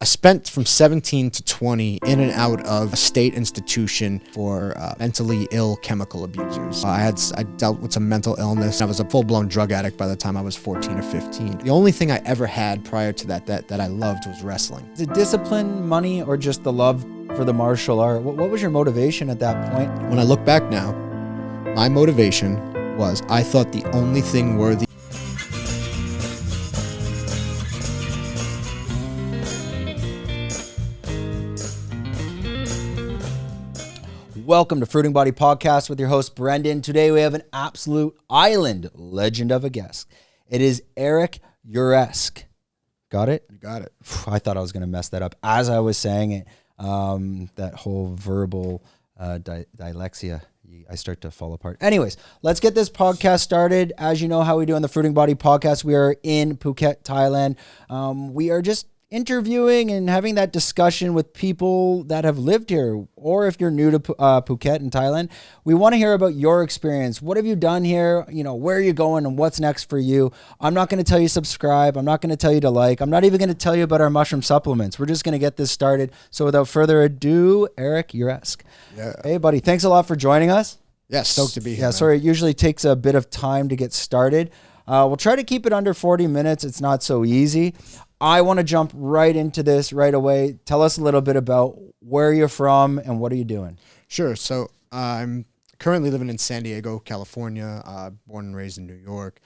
I spent from 17 to 20 in and out of a state institution for mentally ill chemical abusers. I dealt with some mental illness. I was a full-blown drug addict by the time I was 14 or 15. The only thing I ever had prior to that I loved was wrestling. Is it discipline, money, or just the love for the martial art? What was your motivation at that point? When I look back now, my motivation was I thought the only thing worthy. Welcome to Fruiting Body Podcast with your host, Brendan. Today we have an absolute island legend of a guest. It is Eric Uresk. Got it? You got it. I thought I was going to mess that up as I was saying it. That whole verbal dyslexia, I start to fall apart. Anyways, let's get this podcast started. As you know how we do on the Fruiting Body Podcast, we are in Phuket, Thailand. We are just interviewing and having that discussion with people that have lived here, or if you're new to Phuket in Thailand, we want to hear about your experience. What have you done here? You know, where are you going and what's next for you? I'm not going to tell you subscribe. I'm not going to tell you to like. I'm not even going to tell you about our mushroom supplements. We're just going to get this started. So without further ado, Eric Uresk. Yeah. Hey, buddy. Thanks a lot for joining us. Yeah, stoked to be here. Yeah, sorry. It usually takes a bit of time to get started. We'll try to keep it under 40 minutes. It's not so easy. I want to jump right into this right away. Tell us a little bit about where you're from and what are you doing? Sure. So I'm currently living in San Diego, California, born and raised in New York,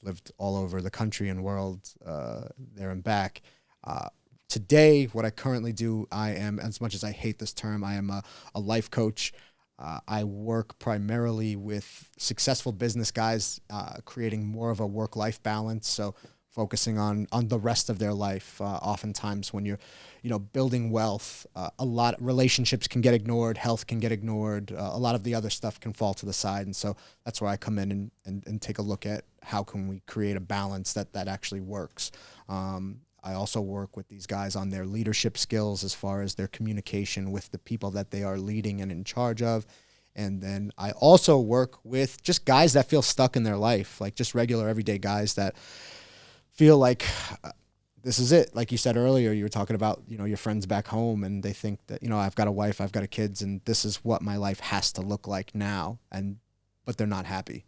lived all over the country and world there and back. Today, what I currently do, I am, as much as I hate this term, I am a life coach. I work primarily with successful business guys, creating more of a work-life balance. So focusing on the rest of their life. Oftentimes when you're, building wealth, a lot of relationships can get ignored, health can get ignored, a lot of the other stuff can fall to the side. And so that's where I come in and take a look at how can we create a balance that actually works. I also work with these guys on their leadership skills as far as their communication with the people that they are leading and in charge of. And then I also work with just guys that feel stuck in their life, like just regular everyday guys that feel like this is it. Like you said earlier, you were talking about, your friends back home and they think that, I've got a wife, I've got a kids, and this is what my life has to look like now. But they're not happy.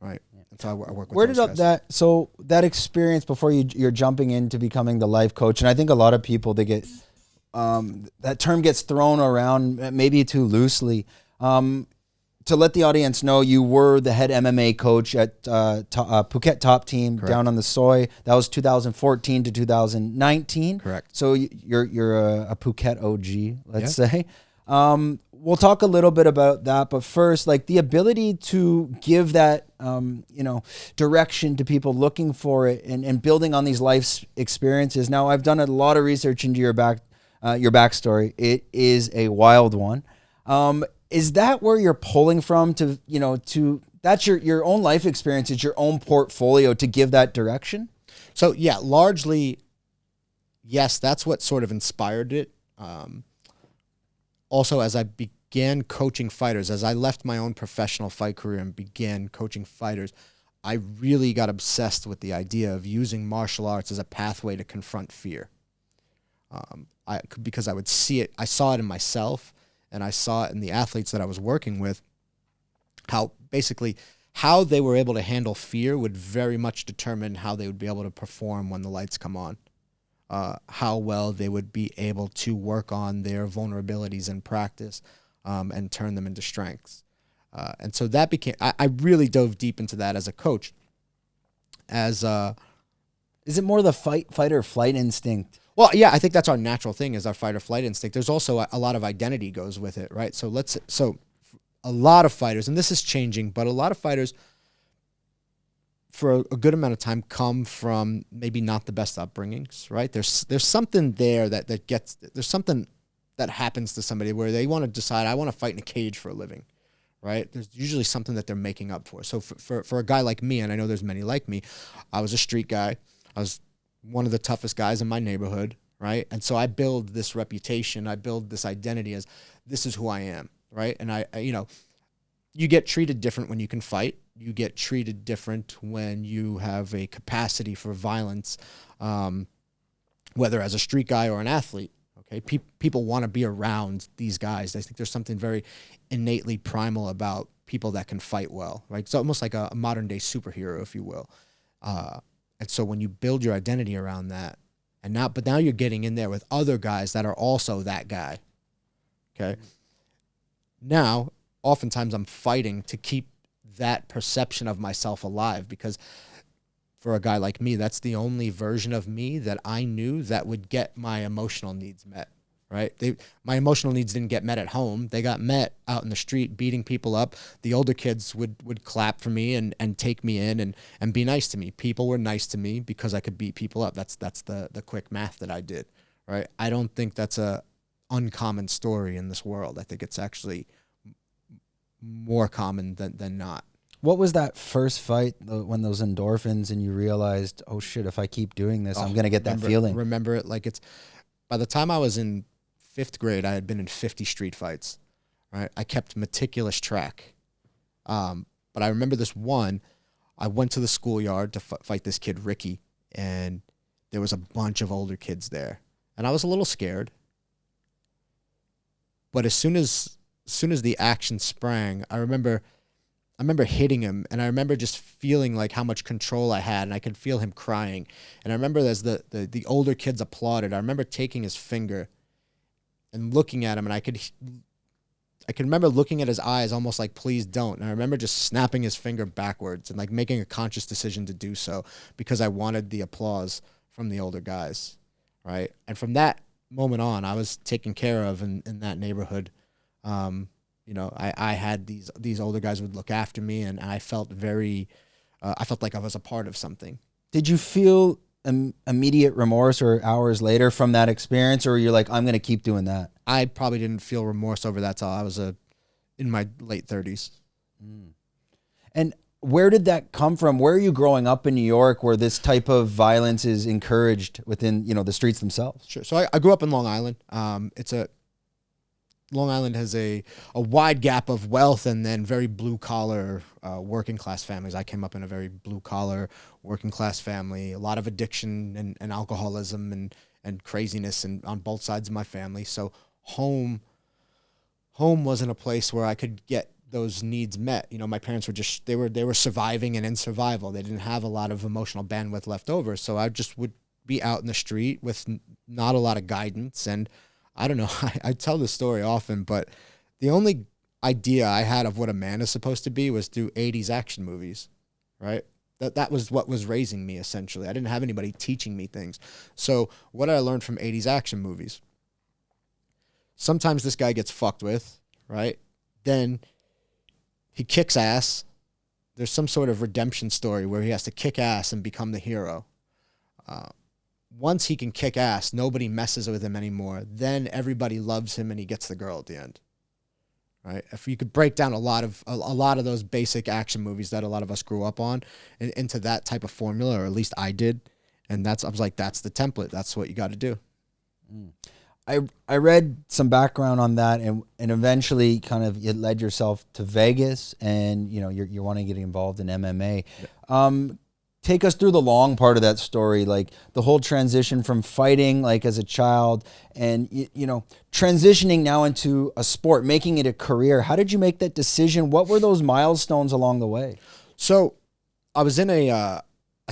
Right. And so I work with Where did that experience before you're jumping into becoming the life coach? And I think a lot of people, they get, that term gets thrown around maybe too loosely. To let the audience know, you were the head MMA coach at Phuket Top Team. Correct. Down on the Soy. That was 2014 to 2019. Correct. So you're a Phuket OG, let's say. We'll talk a little bit about that, but first, like the ability to give that, direction to people looking for it and building on these life experiences. Now, I've done a lot of research into your backstory. It is a wild one. Is that where you're pulling from that's your own life experience, it's your own portfolio to give that direction? So yeah, largely, yes, that's what sort of inspired it. Also, as I began coaching fighters, as I left my own professional fight career and began coaching fighters, I really got obsessed with the idea of using martial arts as a pathway to confront fear. Because I would see it, I saw it in myself, and I saw it in the athletes that I was working with, how they were able to handle fear would very much determine how they would be able to perform when the lights come on. How well they would be able to work on their vulnerabilities in practice and turn them into strengths. And so that became, I really dove deep into that as a coach. Is it more the fight or flight instinct? Well, yeah, I think that's our natural thing, is our fight or flight instinct. There's also a lot of identity goes with it, right? So a lot of fighters, and this is changing, but a lot of fighters for a good amount of time come from maybe not the best upbringings, right? There's something there there's something that happens to somebody where they want to decide, I want to fight in a cage for a living, right? There's usually something that they're making up for. So for a guy like me, and I know there's many like me, I was a street guy. I was one of the toughest guys in my neighborhood, right? And so I build this reputation, I build this identity as this is who I am, right? And I you get treated different when you can fight. You get treated different when you have a capacity for violence. whether as a street guy or an athlete. Okay, people want to be around these guys. I think there's something very innately primal about people that can fight well, right? It's almost like a modern day superhero, if you will. And so when you build your identity around that, but now you're getting in there with other guys that are also that guy. Okay. Now, oftentimes I'm fighting to keep that perception of myself alive, because for a guy like me, that's the only version of me that I knew that would get my emotional needs met, right? My emotional needs didn't get met at home. They got met out in the street, beating people up. The older kids would clap for me and take me in and be nice to me. People were nice to me because I could beat people up. That's the quick math that I did, right? I don't think that's a uncommon story in this world. I think it's actually more common than not. What was that first fight when those endorphins and you realized, oh shit, if I keep doing this, I'm going to get that feeling? Remember it like it's, by the time I was in 5th grade, I had been in 50 street fights, right? I kept meticulous track. But I remember this one, I went to the schoolyard to fight this kid, Ricky, and there was a bunch of older kids there. And I was a little scared. But as soon as the action sprang, I remember hitting him, and I remember just feeling like how much control I had, and I could feel him crying. And I remember as the older kids applauded, I remember taking his finger and looking at him, and I could remember looking at his eyes almost like, please don't. And I remember just snapping his finger backwards and like making a conscious decision to do so because I wanted the applause from the older guys, right? And from that moment on, I was taken care of in that neighborhood. You know, I had these older guys would look after me, and I felt I felt like I was a part of something. Did you feel immediate remorse or hours later from that experience, or you're like, I'm going to keep doing that? I probably didn't feel remorse over that till I was in my late 30s. And where did that come from? Where are you growing up in New York where this type of violence is encouraged within, the streets themselves? Sure. So I grew up in Long Island. Long Island has a wide gap of wealth and then very blue collar working class families. I came up in a very blue collar working class family, a lot of addiction and alcoholism and craziness and on both sides of my family. So home wasn't a place where I could get those needs met. My parents were they were surviving and in survival. They didn't have a lot of emotional bandwidth left over. So I just would be out in the street with not a lot of guidance. And I don't know, I tell this story often, but the only idea I had of what a man is supposed to be was through 80s action movies, right? That was what was raising me, essentially. I didn't have anybody teaching me things. So what did I learn from 80s action movies? Sometimes this guy gets fucked with, right? Then he kicks ass. There's some sort of redemption story where he has to kick ass and become the hero. Once he can kick ass, nobody messes with him anymore. Then everybody loves him and he gets the girl at the end. Right? If you could break down a lot of those basic action movies that a lot of us grew up on into that type of formula, or at least I did, and I was like, that's the template. That's what you got to do. I read some background on that, and eventually kind of it led yourself to Vegas, and you're wanting to get involved in MMA. Yeah. Take us through the long part of that story, like the whole transition from fighting like as a child and, transitioning now into a sport, making it a career. How did you make that decision? What were those milestones along the way? So I was in I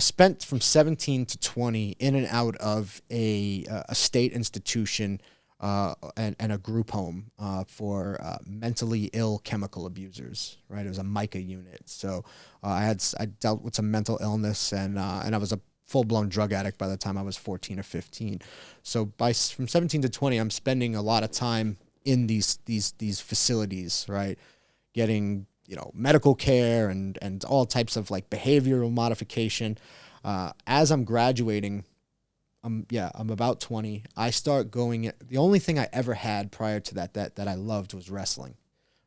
spent from 17 to 20 in and out of a state institution and a group home for mentally ill chemical abusers, right? It was a MICA unit. So I dealt with some mental illness and I was a full-blown drug addict by the time I was 14 or 15. So from 17 to 20, I'm spending a lot of time in these facilities, right? Getting, medical care and all types of like behavioral modification. As I'm graduating, I'm about 20. I start going. The only thing I ever had prior to that I loved was wrestling.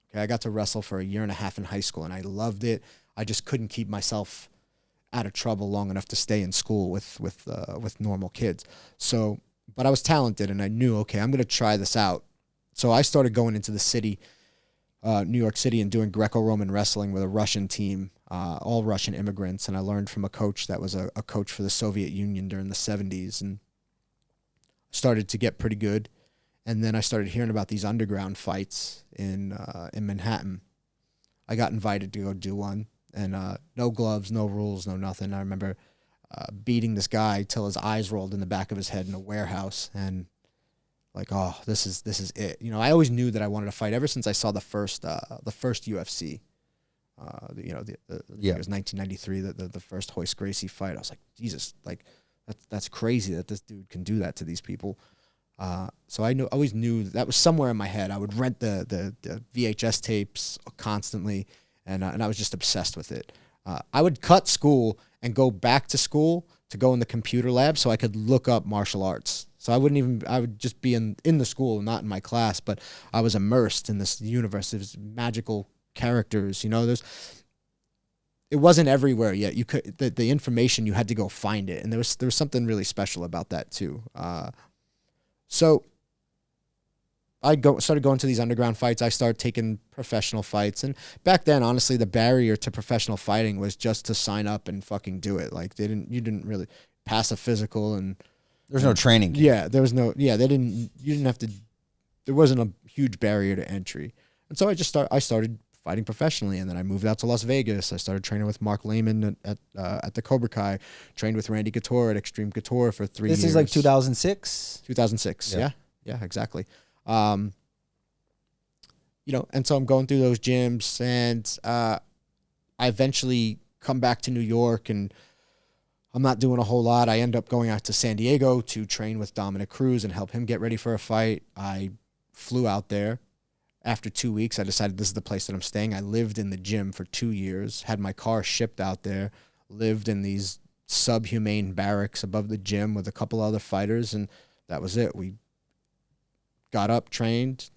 Okay, I got to wrestle for a year and a half in high school, and I loved it. I just couldn't keep myself out of trouble long enough to stay in school with normal kids. So, but I was talented, and I knew, okay, I'm going to try this out. So I started going into the city, New York City, and doing Greco-Roman wrestling with a Russian team, all Russian immigrants. And I learned from a coach that was a coach for the Soviet Union during the 70s. And started to get pretty good. And then I started hearing about these underground fights in Manhattan. I got invited to go do one, and no gloves, no rules, no nothing. I remember beating this guy till his eyes rolled in the back of his head in a warehouse, and like, oh, this is it. You know, I always knew that I wanted to fight ever since I saw the first UFC. It was 1993, the first Royce Gracie fight. I was like, Jesus, like that's crazy that this dude can do that to these people. So I always knew that was somewhere in my head. I would rent the VHS tapes constantly, and I was just obsessed with it. I would cut school and go back to school to go in the computer lab so I could look up martial arts. So I would just be in the school, not in my class, but I was immersed in this universe. It was magical characters, you know, it wasn't everywhere yet. You could, the information, you had to go find it. And there was something really special about that too. So I started going to these underground fights. I started taking professional fights. And back then, honestly, the barrier to professional fighting was just to sign up and fucking do it. Like you didn't really pass a physical, and there's no training. Yeah, there wasn't a huge barrier to entry. And so I started fighting professionally, and then I moved out to Las Vegas. I started training with Mark Lehman at the Cobra Kai, trained with Randy Couture at Extreme Couture for 3 years. This is like 2006? 2006, yeah, exactly. And so I'm going through those gyms, and I eventually come back to New York, and I'm not doing a whole lot. I end up going out to San Diego to train with Dominic Cruz and help him get ready for a fight. I flew out there. After 2 weeks, I decided this is the place that I'm staying. I lived in the gym for 2 years, had my car shipped out there, lived in these subhumane barracks above the gym with a couple other fighters, and that was it. We got up, trained,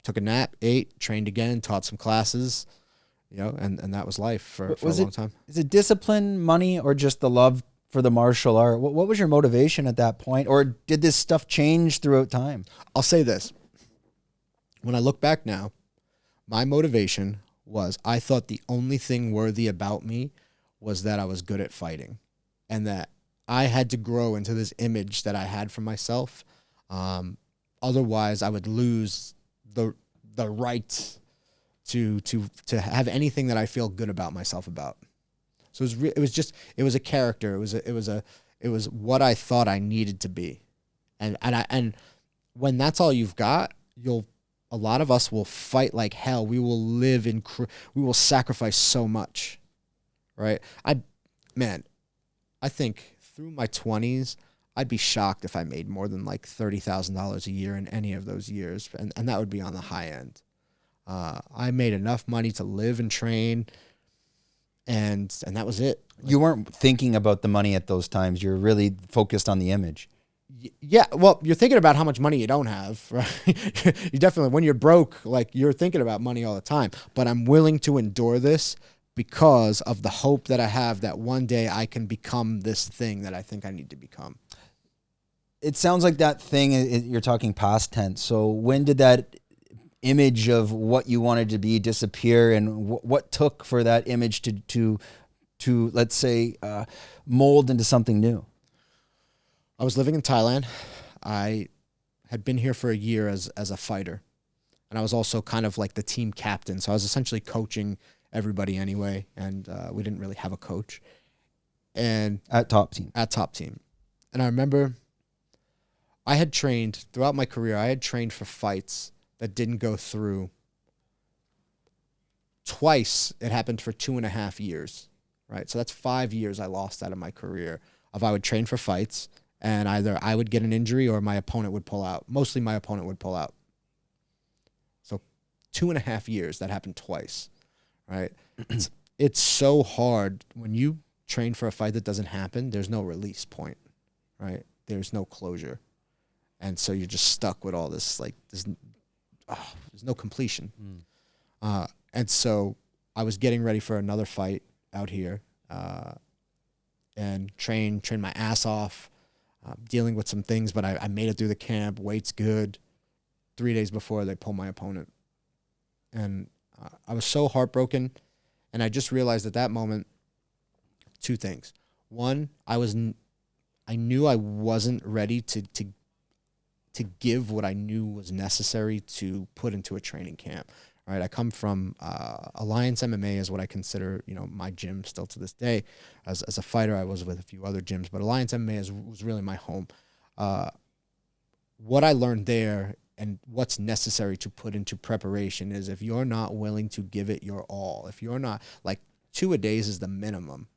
took a nap, ate, trained again, taught some classes, and that was life for a long time. Is it discipline, money, or just the love for the martial art? What was your motivation at that point, or did this stuff change throughout time? I'll say this. When I look back now, my motivation was I thought the only thing worthy about me was that I was good at fighting, and that I had to grow into this image that I had for myself. Otherwise, I would lose the right to have anything that I feel good about myself about. So it was a character. It was what I thought I needed to be, and when that's all you've got, a lot of us will fight like hell. We will we will sacrifice so much, right? I think through my 20s, I'd be shocked if I made more than like $30,000 a year in any of those years, and that would be on the high end. I made enough money to live and train, and that was it. You weren't thinking about the money at those times. You're really focused on the image. Yeah, well, you're thinking about how much money you don't have, right? You definitely, when you're broke, like, you're thinking about money all the time. But I'm willing to endure this because of the hope that I have that one day I can become this thing that I think I need to become. It sounds like that thing, you're talking past tense. So when did that image of what you wanted to be disappear, and what took for that image to let's say, mold into something new? I was living in Thailand. I had been here for a year as a fighter, and I was also kind of like the team captain. So I was essentially coaching everybody anyway, and we didn't really have a coach. And at top team. And I remember I had trained throughout my career. I had trained for fights that didn't go through. Twice it happened for 2.5 years, right? So that's 5 years I lost out of my career. I would train for fights, and either I would get an injury or my opponent would pull out. Mostly my opponent would pull out. So 2.5 years, that happened twice, right? It's so hard when you train for a fight that doesn't happen. There's no release point, right? There's no closure. And so you're just stuck with all this, like, there's no completion. And so I was getting ready for another fight out here, and train my ass off, dealing with some things, but I made it through the camp. Weight's good. 3 days before, they pulled my opponent. And I was so heartbroken, and I just realized at that moment two things. One, I knew I wasn't ready to to give what I knew was necessary to put into a training camp. Right, I come from Alliance MMA is what I consider, my gym still to this day. As a fighter, I was with a few other gyms, but Alliance MMA was really my home. What I learned there and what's necessary to put into preparation is if you're not willing to give it your all, if you're not, like 2 a days is the minimum.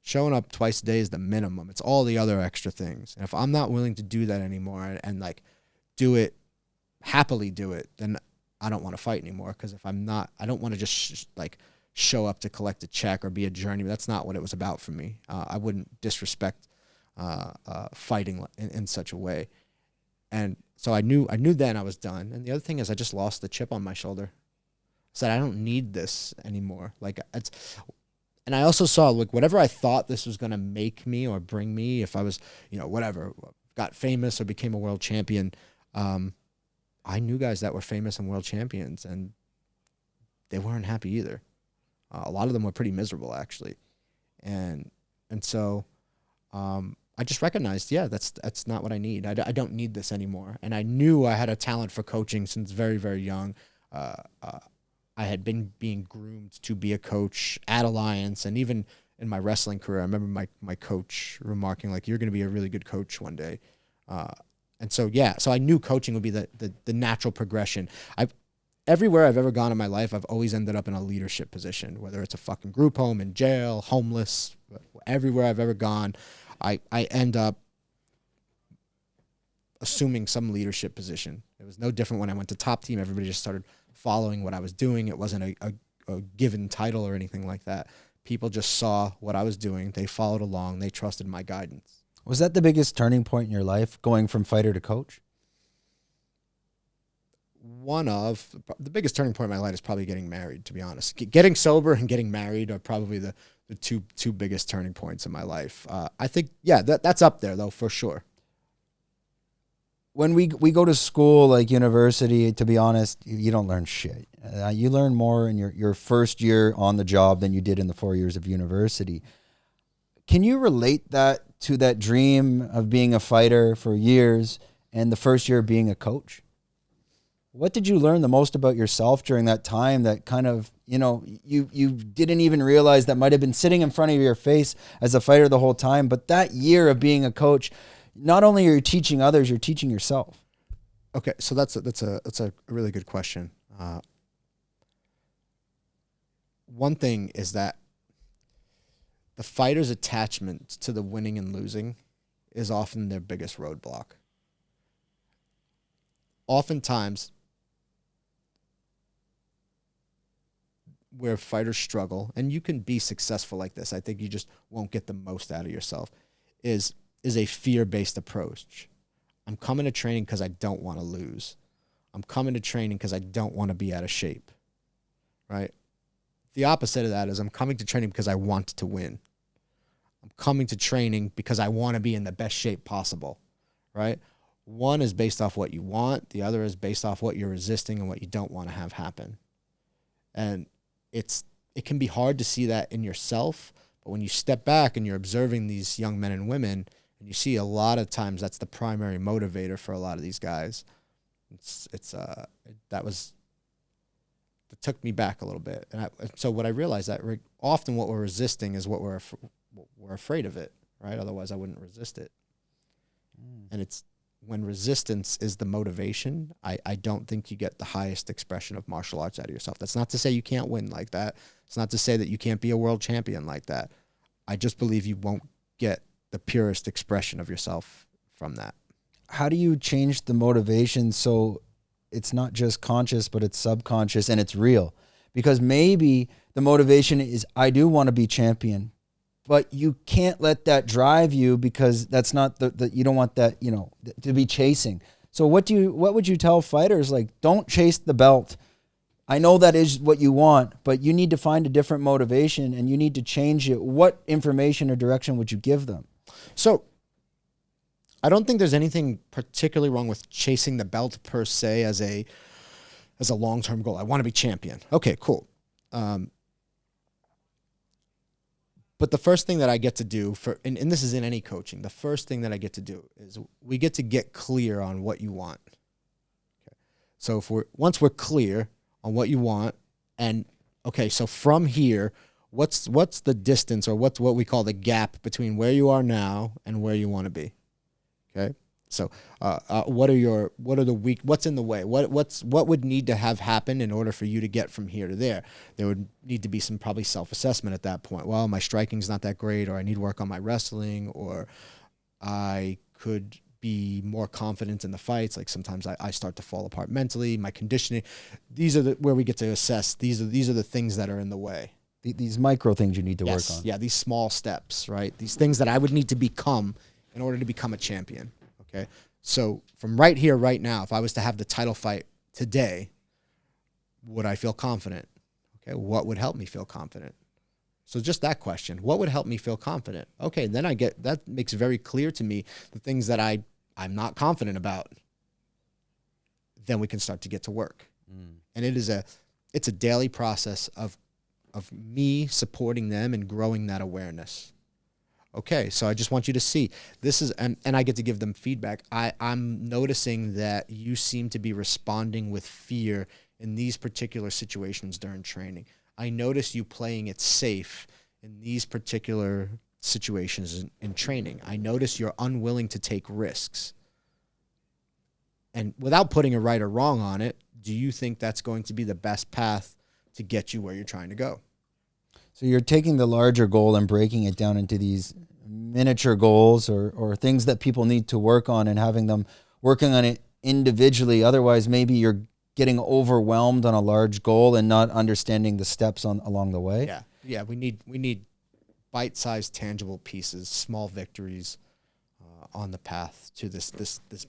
Showing up twice a day is the minimum. It's all the other extra things. And if I'm not willing to do that anymore and like happily do it, then I don't want to fight anymore, because if I'm not, I don't want to just show up to collect a check or be a journeyman. That's not what it was about for me. I wouldn't disrespect fighting in such a way. And so I knew then I was done. And the other thing is I just lost the chip on my shoulder. I said, I don't need this anymore. And I also saw, whatever I thought this was going to make me or bring me, if I was, whatever, got famous or became a world champion, I knew guys that were famous and world champions, and they weren't happy either. A lot of them were pretty miserable, actually. And so I just recognized, that's not what I need. I don't need this anymore. And I knew I had a talent for coaching since very, very young. I had been being groomed to be a coach at Alliance, and even in my wrestling career, I remember my coach remarking, you're going to be a really good coach one day. And so, so I knew coaching would be the natural progression. Everywhere I've ever gone in my life, I've always ended up in a leadership position, whether it's a fucking group home, in jail, homeless. Everywhere I've ever gone, I end up assuming some leadership position. It was no different when I went to Top Team. Everybody just started following what I was doing. It wasn't a given title or anything like that. People just saw what I was doing. They followed along. They trusted my guidance. Was that the biggest turning point in your life, going from fighter to coach? The biggest turning point in my life is probably getting married, to be honest. Getting sober and getting married are probably the two biggest turning points in my life. I think, that's up there, though, for sure. When we go to school, like university, to be honest, you don't learn shit. You learn more in your first year on the job than you did in the 4 years of university. Can you relate that to that dream of being a fighter for years and the first year of being a coach? What did you learn the most about yourself during that time that kind of, you didn't even realize that might have been sitting in front of your face as a fighter the whole time, but that year of being a coach, not only are you teaching others, you're teaching yourself. Okay, so that's a really good question. One thing is that the fighter's attachment to the winning and losing is often their biggest roadblock. Oftentimes, where fighters struggle, and you can be successful like this, I think you just won't get the most out of yourself, is a fear-based approach. I'm coming to training because I don't want to lose. I'm coming to training because I don't want to be out of shape, right? The opposite of that is I'm coming to training because I want to win. I'm coming to training because I want to be in the best shape possible, right? One is based off what you want. The other is based off what you're resisting and what you don't want to have happen. And it can be hard to see that in yourself, but when you step back and you're observing these young men and women, and you see a lot of times that's the primary motivator for a lot of these guys. That took me back a little bit. And so what I realized that often what we're resisting is what we're afraid of it, right? Otherwise I wouldn't resist it. And it's when resistance is the motivation, I don't think you get the highest expression of martial arts out of yourself. That's not to say you can't win like that. It's not to say that you can't be a world champion like that. I just believe you won't get the purest expression of yourself from that. How do you change the motivation so it's not just conscious, but it's subconscious and it's real? Because maybe the motivation is, I do want to be champion, but you can't let that drive you because that's not you don't want that, to be chasing. So what would you tell fighters? Don't chase the belt. I know that is what you want, but you need to find a different motivation and you need to change it. What information or direction would you give them? So I don't think there's anything particularly wrong with chasing the belt per se as a long-term goal. I want to be champion. Okay, cool. But the first thing that I get to do and this is in any coaching, the first thing that I get to do is we get to get clear on what you want. Okay. So once we're clear on what you want, and okay, so from here, what's the distance, or what's what we call the gap between where you are now and where you want to be? Okay. So, what's in the way? What would need to have happened in order for you to get from here to there? There would need to be some probably self-assessment at that point. Well, my striking's not that great, or I need work on my wrestling, or I could be more confident in the fights. Like sometimes I start to fall apart mentally, my conditioning. These are where we get to assess. These are the things that are in the way. These micro things you need to work on. Yeah, these small steps, right? These things that I would need to become in order to become a champion. Okay, so from right here, right now, if I was to have the title fight today, would I feel confident? Okay, what would help me feel confident? So just that question, what would help me feel confident? Okay, then that makes very clear to me the things that I'm not confident about. Then we can start to get to work. And it's a daily process of me supporting them and growing that awareness. Okay, so I just want you to see this is, and I get to give them feedback. I'm noticing that you seem to be responding with fear in these particular situations during training. I notice you playing it safe in these particular situations in training. I notice you're unwilling to take risks. And without putting a right or wrong on it, do you think that's going to be the best path to get you where you're trying to go? So you're taking the larger goal and breaking it down into these miniature goals or things that people need to work on, and having them working on it individually. Otherwise, maybe you're getting overwhelmed on a large goal and not understanding the steps along the way. Yeah. We need bite-sized, tangible pieces, small victories on the path to this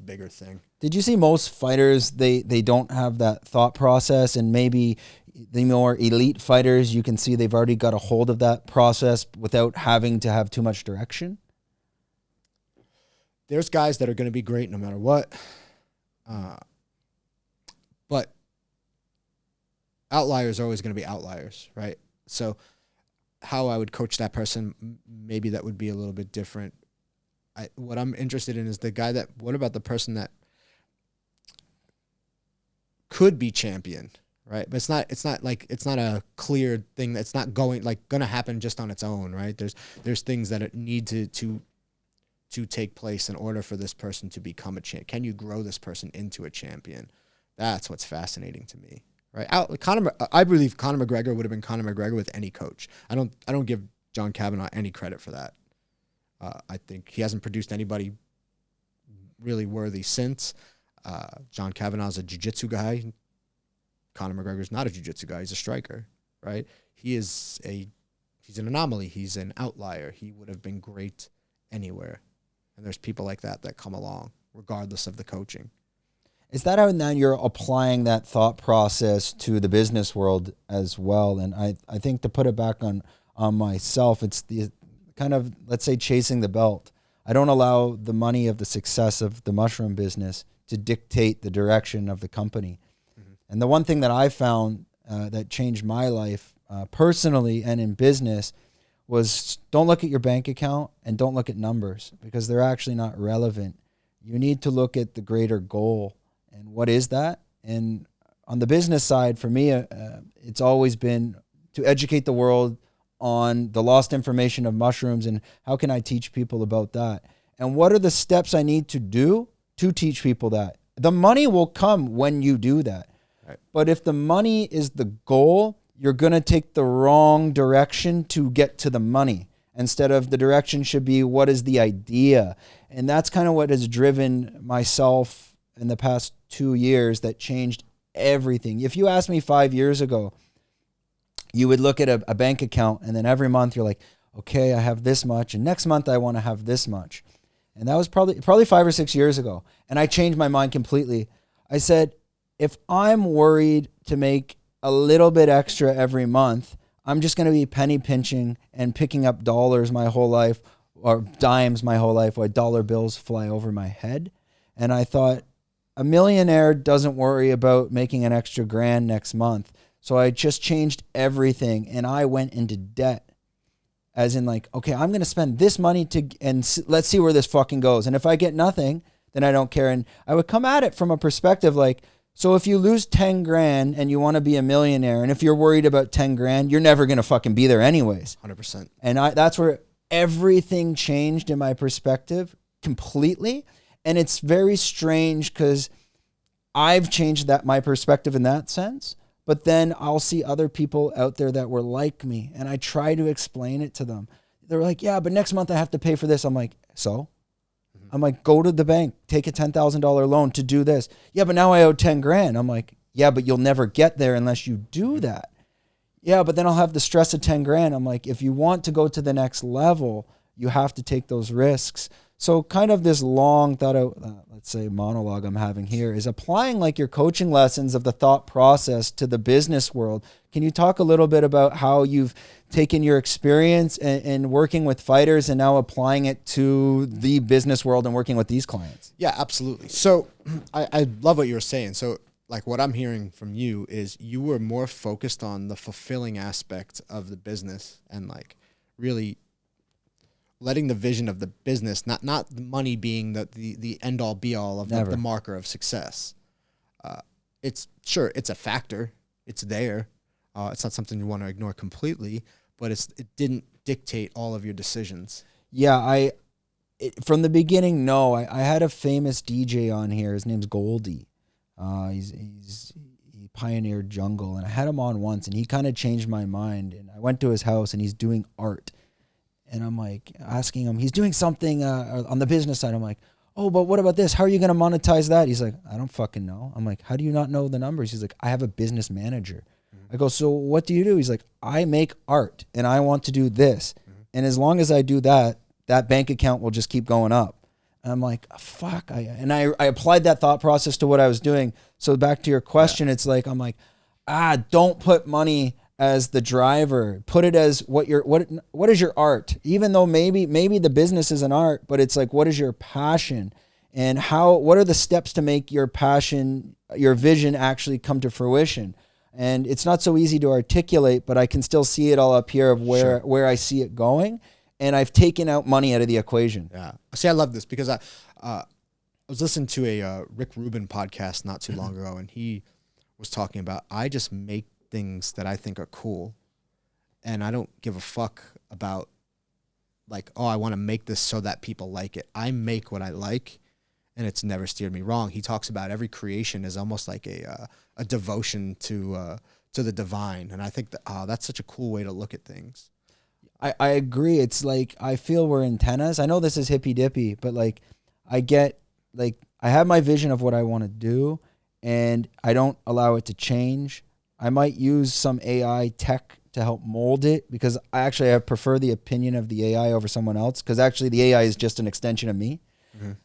bigger thing. Did you see most fighters, they don't have that thought process, and maybe the more elite fighters, you can see they've already got a hold of that process without having to have too much direction? There's guys that are going to be great no matter what. But outliers are always going to be outliers, right? So how I would coach that person, maybe that would be a little bit different. What I'm interested in is what about the person that could be champion, right? But it's not a clear thing that's not going to happen just on its own, right? There's things that need to take place in order for this person to become a champion. Can you grow this person into a champion? That's what's fascinating to me, right? I believe Conor McGregor would have been Conor McGregor with any coach. I don't give John Kavanagh any credit for that. I think he hasn't produced anybody really worthy since. John Kavanagh's a jiu-jitsu guy. Conor McGregor's not a jiu-jitsu guy. He's a striker, right? He's an anomaly. He's an outlier. He would have been great anywhere. And there's people like that come along, regardless of the coaching. Is that how now you're applying that thought process to the business world as well? And I think, to put it back on myself, it's the kind of, let's say, chasing the belt. I don't allow the money of the success of the mushroom business to dictate the direction of the company. Mm-hmm. And the one thing that I found that changed my life personally and in business was, don't look at your bank account and don't look at numbers, because they're actually not relevant. You need to look at the greater goal. And what is that? And on the business side, for me, it's always been to educate the world on the lost information of mushrooms and how can I teach people about that? And what are the steps I need to do to teach people that? The money will come when you do that. Right. But if the money is the goal, you're going to take the wrong direction to get to the money. Instead of, the direction should be, what is the idea? And that's kind of what has driven myself in the past 2 years, that changed everything. If you asked me 5 years ago, you would look at a bank account, and then every month you're like, okay, I have this much, and next month I want to have this much. And that was probably 5 or 6 years ago. And I changed my mind completely. I said, if I'm worried to make a little bit extra every month, I'm just going to be penny pinching and picking up dollars my whole life, or dimes my whole life, while dollar bills fly over my head. And I thought, a millionaire doesn't worry about making an extra grand next month. So I just changed everything, and I went into debt. as in like, okay, I'm going to spend this money let's see where this fucking goes. And if I get nothing, then I don't care. And I would come at it from a perspective like, so if you lose 10 grand and you want to be a millionaire, and if you're worried about 10 grand, you're never going to fucking be there anyways. 100%. And that's where everything changed in my perspective completely. And it's very strange because I've changed my perspective in that sense. But then I'll see other people out there that were like me, and I try to explain it to them. They're like, yeah, but next month I have to pay for this. I'm like, so? I'm like, go to the bank, take a $10,000 loan to do this. Yeah, but now I owe 10 grand. I'm like, yeah, but you'll never get there unless you do that. Yeah, but then I'll have the stress of 10 grand. I'm like, if you want to go to the next level, you have to take those risks. So kind of this long thought out, let's say monologue I'm having here is applying like your coaching lessons of the thought process to the business world. Can you talk a little bit about how you've taken your experience in working with fighters and now applying it to the business world and working with these clients? Yeah, absolutely. So I love what you were saying. So like what I'm hearing from you is you were more focused on the fulfilling aspect of the business and like really letting the vision of the business, not the money being the end all be all of the marker of success. It's a factor. It's there. It's not something you want to ignore completely, but it didn't dictate all of your decisions. Yeah, from the beginning, no. I had a famous DJ on here. His name's Goldie. He pioneered jungle, and I had him on once, and he kind of changed my mind. And I went to his house, and he's doing art. And I'm like asking him, he's doing something on the business side. I'm like, oh, but what about this? How are you going to monetize that? He's like, I don't fucking know. I'm like, how do you not know the numbers? He's like, I have a business manager. Mm-hmm. I go, so what do you do? He's like, I make art and I want to do this. Mm-hmm. And as long as I do that, that bank account will just keep going up. And I'm like, fuck. I applied that thought process to what I was doing. So back to your question, It's like, I'm like, don't put money as the driver. Put it as what is your art? Even though maybe the business is an art, but it's like, what is your passion? And what are the steps to make your passion, your vision actually come to fruition? And it's not so easy to articulate, but I can still see it all up here of where I see it going. And I've taken out money out of the equation. Yeah. See, I love this because I was listening to a Rick Rubin podcast not too long ago, and he was talking about, I just make things that I think are cool, and I don't give a fuck about like, oh, I want to make this so that people like it. I make what I like, and it's never steered me wrong. He talks about every creation is almost like a devotion to the divine, and I think that's such a cool way to look at things. I agree. It's like, I feel we're in tennis. I know this is hippy dippy, but like I have my vision of what I want to do, and I don't allow it to change. I might use some AI tech to help mold it because I prefer the opinion of the AI over someone else, because actually the AI is just an extension of me.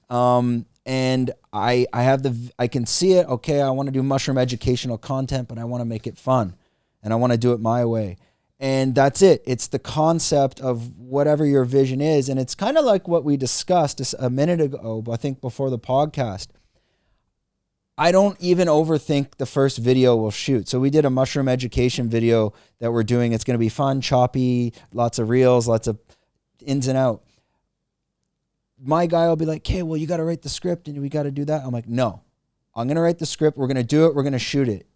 Mm-hmm. And I can see it. Okay, I want to do mushroom educational content, but I want to make it fun and I want to do it my way. And that's it. It's the concept of whatever your vision is. And it's kind of like what we discussed a minute ago, I think before the podcast. I don't even overthink the first video we'll shoot. So we did a mushroom education video that we're doing. It's going to be fun, choppy, lots of reels, lots of ins and out. My guy will be like, okay, well, you got to write the script and we got to do that. I'm like, no, I'm going to write the script. We're going to do it. We're going to shoot it.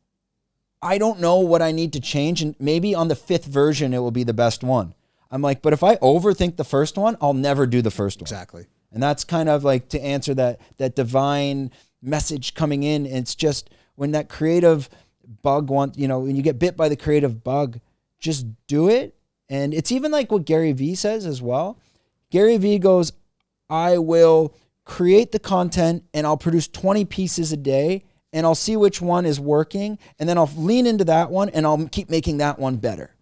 I don't know what I need to change. And maybe on the 5th version, it will be the best one. I'm like, but if I overthink the first one, I'll never do the first one. Exactly. And that's kind of like to answer that divine message coming in. And it's just when that creative bug when you get bit by the creative bug, just do it. And it's even like what Gary Vee says as well. Gary Vee goes, I will create the content and I'll produce 20 pieces a day and I'll see which one is working. And then I'll lean into that one and I'll keep making that one better.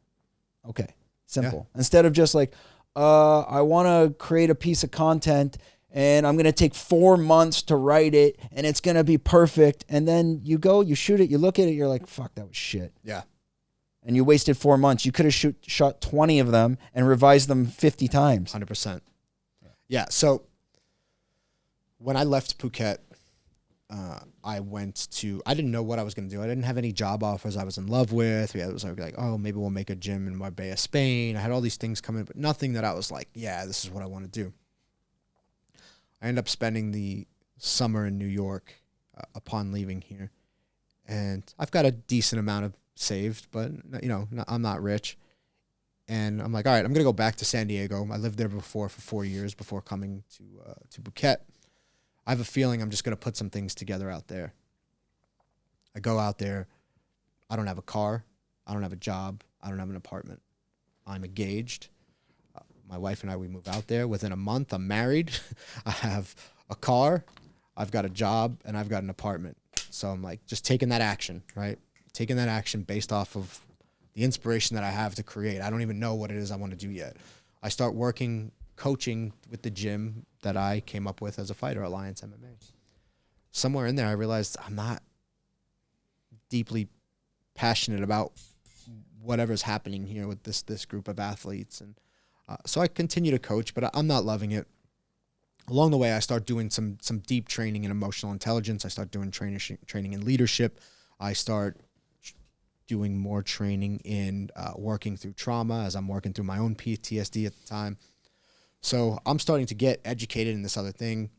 Okay. Simple. Yeah. Instead of just like, I want to create a piece of content and I'm going to take 4 months to write it and it's going to be perfect. And then you go, you shoot it, you look at it, you're like, fuck, that was shit. Yeah. And you wasted 4 months. You could have shot 20 of them and revised them 50 times. 100%. Yeah. So when I left Phuket, I didn't know what I was going to do. I didn't have any job offers I was in love with. It was like, oh, maybe we'll make a gym in Marbella, Spain. I had all these things coming, but nothing that I was like, yeah, this is what I want to do. I ended up spending the summer in New York upon leaving here. And I've got a decent amount of saved, but, I'm not rich. And I'm like, all right, I'm going to go back to San Diego. I lived there before for 4 years before coming to Phuket. I have a feeling I'm just going to put some things together out there. I go out there. I don't have a car. I don't have a job. I don't have an apartment. I'm engaged. My wife and I, we move out there. Within a month, I'm married. I have a car. I've got a job, and I've got an apartment. So I'm like, just taking that action, right? Taking that action based off of the inspiration that I have to create. I don't even know what it is I want to do yet. I start coaching with the gym that I came up with as a fighter, Alliance MMA. Somewhere in there, I realized I'm not deeply passionate about whatever's happening here with this group of athletes. And so I continue to coach, but I'm not loving it. Along the way, I start doing some deep training in emotional intelligence. I start doing training in leadership. I start doing more training in working through trauma as I'm working through my own PTSD at the time. So I'm starting to get educated in this other thing.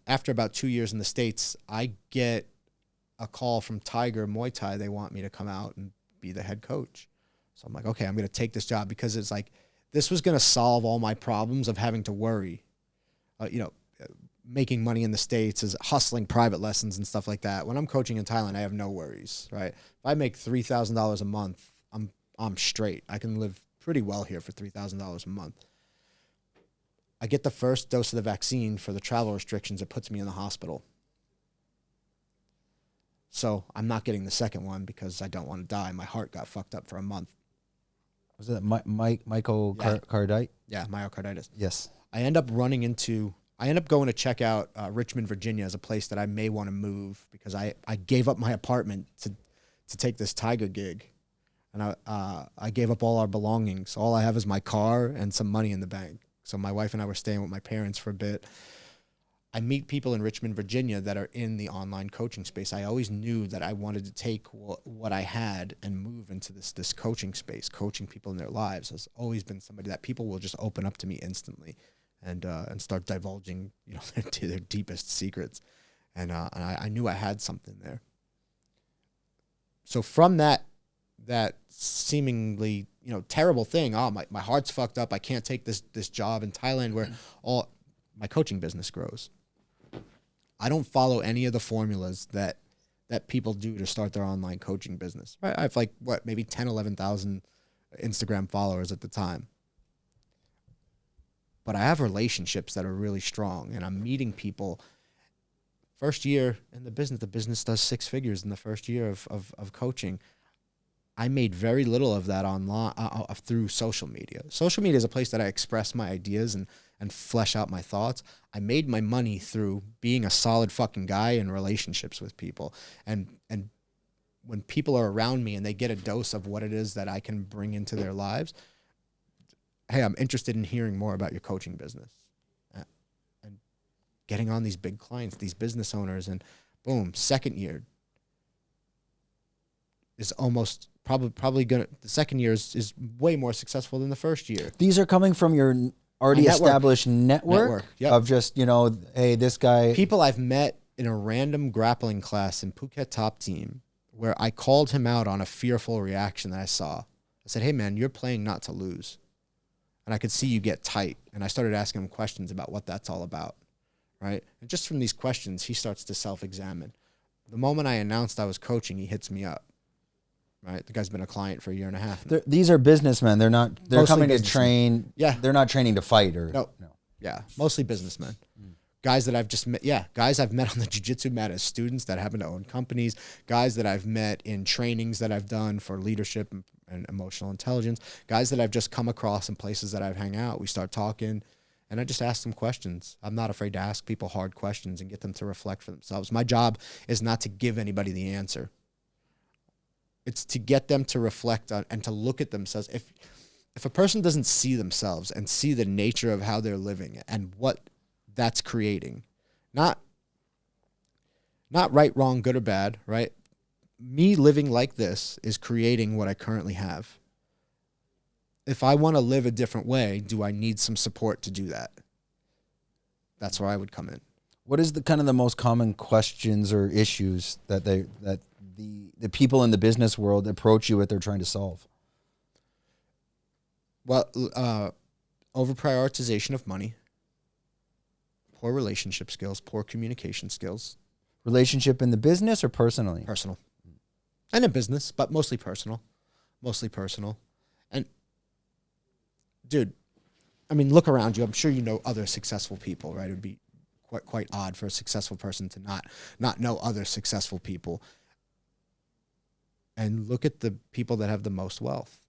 After about 2 years in the States, I get a call from Tiger Muay Thai. They want me to come out and be the head coach. So I'm like, okay, I'm going to take this job because it's like, this was going to solve all my problems of having to worry. Making money in the States is hustling private lessons and stuff like that. When I'm coaching in Thailand, I have no worries, right? If I make $3,000 a month, I'm straight. I can live pretty well here for $3,000 a month. I get the first dose of the vaccine for the travel restrictions. It puts me in the hospital. So I'm not getting the second one because I don't want to die. My heart got fucked up for a month. Was it myocarditis? Yeah, myocarditis. Yes. I end up going to check out Richmond, Virginia as a place that I may want to move because I gave up my apartment to take this Tiger gig. And I gave up all our belongings. All I have is my car and some money in the bank. So my wife and I were staying with my parents for a bit. I meet people in Richmond, Virginia that are in the online coaching space. I always knew that I wanted to take what I had and move into this coaching space, coaching people in their lives. Has always been somebody that people will just open up to me instantly and start divulging, their deepest secrets. And I knew I had something there. So from that seemingly, terrible thing, my heart's fucked up. I can't take this job in Thailand where all my coaching business grows. I don't follow any of the formulas that people do to start their online coaching business. Right? I have maybe 10, 11,000 Instagram followers at the time. But I have relationships that are really strong, and I'm meeting people. First year in the business does 6 figures in the first year of coaching. I made very little of that online through social media. Social media is a place that I express my ideas and flesh out my thoughts. I made my money through being a solid fucking guy in relationships with people. And when people are around me and they get a dose of what it is that I can bring into their lives, hey, I'm interested in hearing more about your coaching business. And getting on these big clients, these business owners, and boom, second year is almost probably gonna, the second year is way more successful than the first year. These are coming from your already established network yep. of just, hey, this guy. People I've met in a random grappling class in Phuket Top Team where I called him out on a fearful reaction that I saw. I said, hey man, you're playing not to lose. And I could see you get tight. And I started asking him questions about what that's all about, right? And just from these questions, he starts to self-examine. The moment I announced I was coaching, he hits me up. Right, the guy's been a client for a year and a half. These are businessmen. They're Mostly coming to train. Yeah, they're not training to fight or no. Yeah, mostly businessmen. Guys that I've just met. Yeah, guys I've met on the jiu-jitsu mat as students that happen to own companies. Guys that I've met in trainings that I've done for leadership and emotional intelligence. Guys that I've just come across in places that I've hung out. We start talking, and I just ask them questions. I'm not afraid to ask people hard questions and get them to reflect for themselves. My job is not to give anybody the answer. It's to get them to reflect on and to look at themselves. If a person doesn't see themselves and see the nature of how they're living and what that's creating, not Not right, wrong, good or bad, right? Me living like this is creating what I currently have. If I want to live a different way, do I need some support to do that? That's where I would come in. What is the kind of the most common questions or issues that the people in the business world approach you with they're trying to solve? Well, over prioritization of money, poor relationship skills, poor communication skills. Relationship in the business or personally? Personal. And in business, but mostly personal. Mostly personal. And, dude, I mean, look around you. I'm sure you know other successful people, right? It would be quite odd for a successful person to not know other successful people. And look at the people that have the most wealth.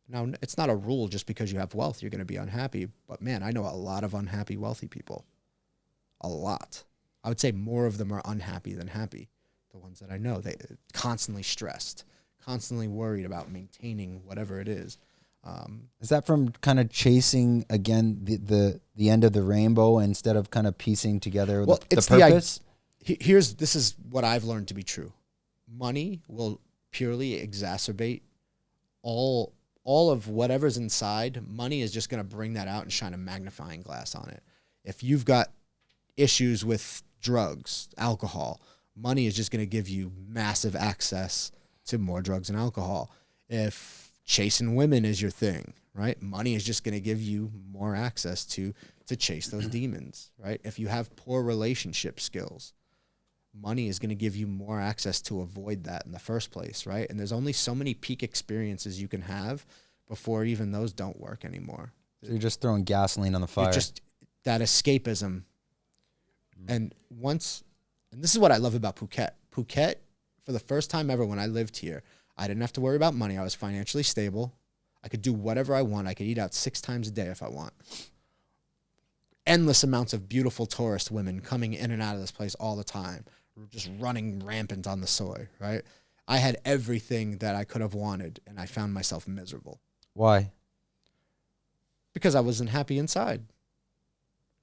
Now, it's not a rule just because you have wealth, you're going to be unhappy. But, man, I know a lot of unhappy, wealthy people. A lot. I would say more of them are unhappy than happy. The ones that I know, they constantly stressed, constantly worried about maintaining whatever it is. Is that from kind of chasing again the end of the rainbow instead of kind of piecing together the purpose? This is what I've learned to be true. Money will purely exacerbate all of whatever's inside. Money is just going to bring that out and shine a magnifying glass on it. If you've got issues with drugs, alcohol, money is just going to give you massive access to more drugs and alcohol. If chasing women is your thing, right? Money is just going to give you more access to chase those demons, right? If you have poor relationship skills, money is going to give you more access to avoid that in the first place, right? And there's only so many peak experiences you can have before even those don't work anymore. So you're just throwing gasoline on the fire. Just that escapism. And this is what I love about Phuket. Phuket, for the first time ever when I lived here, I didn't have to worry about money. I was financially stable. I could do whatever I want. I could eat out 6 times a day if I want. Endless amounts of beautiful tourist women coming in and out of this place all the time, just running rampant on the soy, right? I had everything that I could have wanted, and I found myself miserable. Why? Because I wasn't happy inside.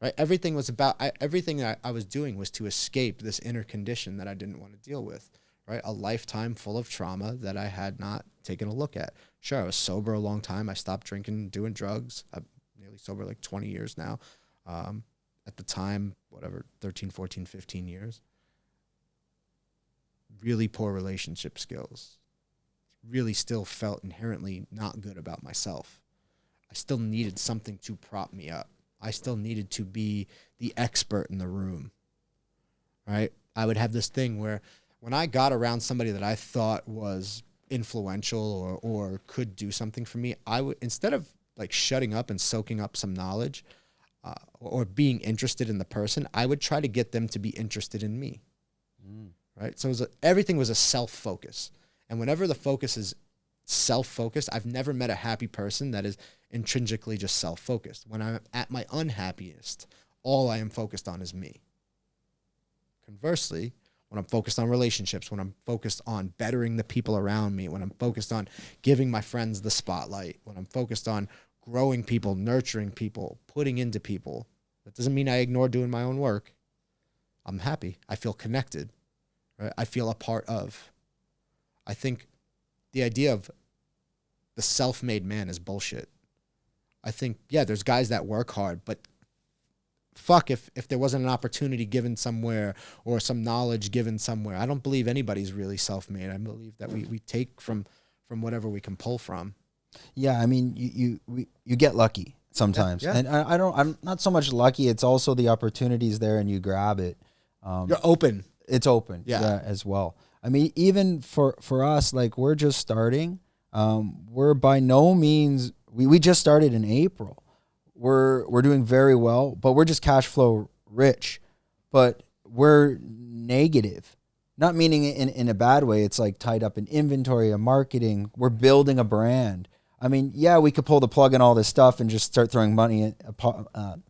Right? Everything that I was doing was to escape this inner condition that I didn't want to deal with, right? A lifetime full of trauma that I had not taken a look at. Sure, I was sober a long time. I stopped drinking and doing drugs. I'm nearly sober like 20 years now. At the time, 13, 14, 15 years. Really poor relationship skills. Really still felt inherently not good about myself. I still needed something to prop me up. I still needed to be the expert in the room, right? I would have this thing where when I got around somebody that I thought was influential or could do something for me, I would, instead of like shutting up and soaking up some knowledge or being interested in the person, I would try to get them to be interested in me, right? So everything was a self-focus. And whenever the focus is self-focused, I've never met a happy person that is intrinsically just self-focused. When I'm at my unhappiest, all I am focused on is me. Conversely, when I'm focused on relationships, when I'm focused on bettering the people around me, when I'm focused on giving my friends the spotlight, when I'm focused on growing people, nurturing people, putting into people, that doesn't mean I ignore doing my own work. I'm happy. I feel connected. Right? I feel a part of. I think the idea of the self-made man is bullshit. I think, yeah, there's guys that work hard, but fuck if there wasn't an opportunity given somewhere or some knowledge given somewhere. I don't believe anybody's really self-made. I believe that we take from whatever we can pull from. Yeah, I mean, you get lucky sometimes. Yeah. And I'm not so much lucky, it's also the opportunities there and you grab it. You're open. It's open, yeah, as well. I mean, even for us, like we're just starting. We're by no means, we just started in April. We're doing very well, but we're just cash flow rich. But we're negative, not meaning in a bad way. It's like tied up in inventory and marketing. We're building a brand. I mean, yeah, we could pull the plug on all this stuff and just start throwing money,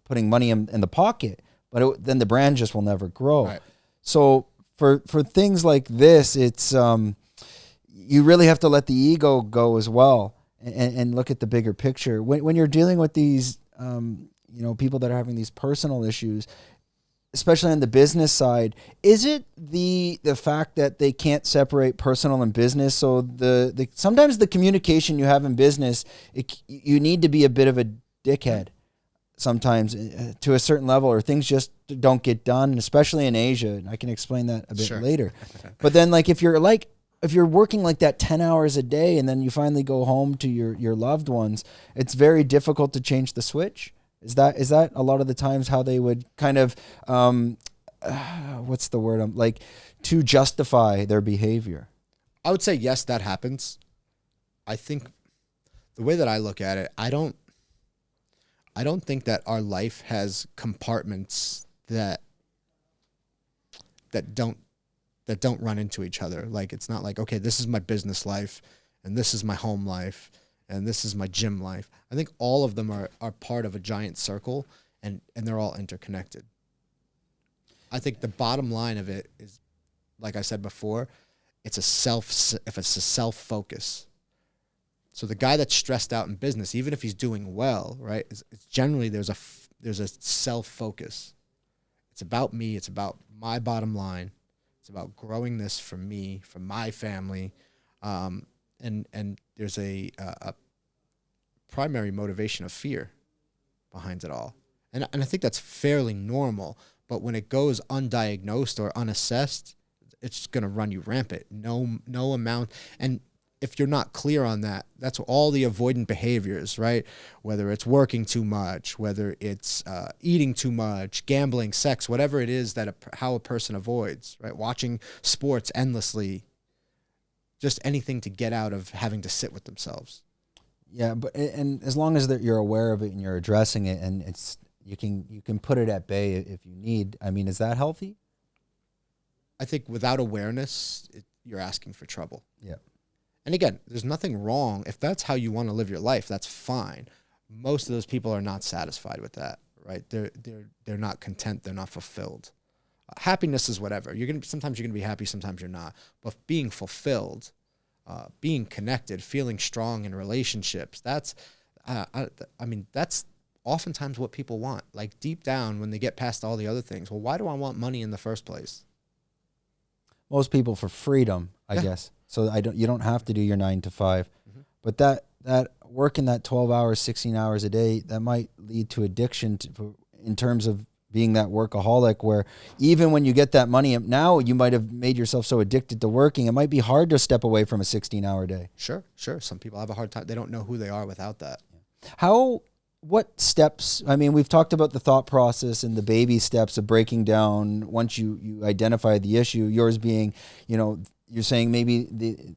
putting money in the pocket, but then the brand just will never grow. Right. So for things like this, it's you really have to let the ego go as well and look at the bigger picture. When you're dealing with these, people that are having these personal issues, especially on the business side, is it the fact that they can't separate personal and business? So the sometimes the communication you have in business, you need to be a bit of a dickhead sometimes to a certain level, or things just don't get done, especially in Asia. And I can explain that a bit later. But then, like, if you're working like that 10 hours a day and then you finally go home to your loved ones, it's very difficult to change the switch. Is that a lot of the times how they would kind of, what's the word? Like, to justify their behavior? I would say yes, that happens. I think the way that I look at it, I don't think that our life has compartments that don't run into each other. Like, it's not like, okay, this is my business life and this is my home life and this is my gym life. I think all of them are part of a giant circle, and they're all interconnected. I think the bottom line of it is, like I said before, it's a self-focus. So the guy that's stressed out in business, even if he's doing well, right, it's generally there's a self-focus. It's about me. It's about my bottom line. It's about growing this for me, for my family, and there's a primary motivation of fear behind it all. And I think that's fairly normal, but when it goes undiagnosed or unassessed, it's going to run you rampant. No amount. And if you're not clear on that, that's all the avoidant behaviors, right? Whether it's working too much, whether it's eating too much, gambling, sex, whatever it is that how a person avoids, right? Watching sports endlessly, just anything to get out of having to sit with themselves. Yeah, but and as long as you're aware of it and you're addressing it, and you can put it at bay if you need. I mean, is that healthy? I think without awareness, you're asking for trouble. Yeah. And again, there's nothing wrong. If that's how you want to live your life, that's fine. Most of those people are not satisfied with that, right? They're not content. They're not fulfilled. Happiness is whatever. Sometimes you're gonna be happy, sometimes you're not. But being fulfilled, being connected, feeling strong in relationships, that's oftentimes what people want. Like, deep down, when they get past all the other things, well, why do I want money in the first place? Most people for freedom, I guess. So you don't have to do your 9 to 5, but that working that 12 hours, 16 hours a day, that might lead to addiction in terms of being that workaholic, where even when you get that money, now you might have made yourself so addicted to working, it might be hard to step away from a 16-hour day. Sure. Some people have a hard time. They don't know who they are without that. What steps, I mean, we've talked about the thought process and the baby steps of breaking down once you identify the issue, yours being, you're saying maybe the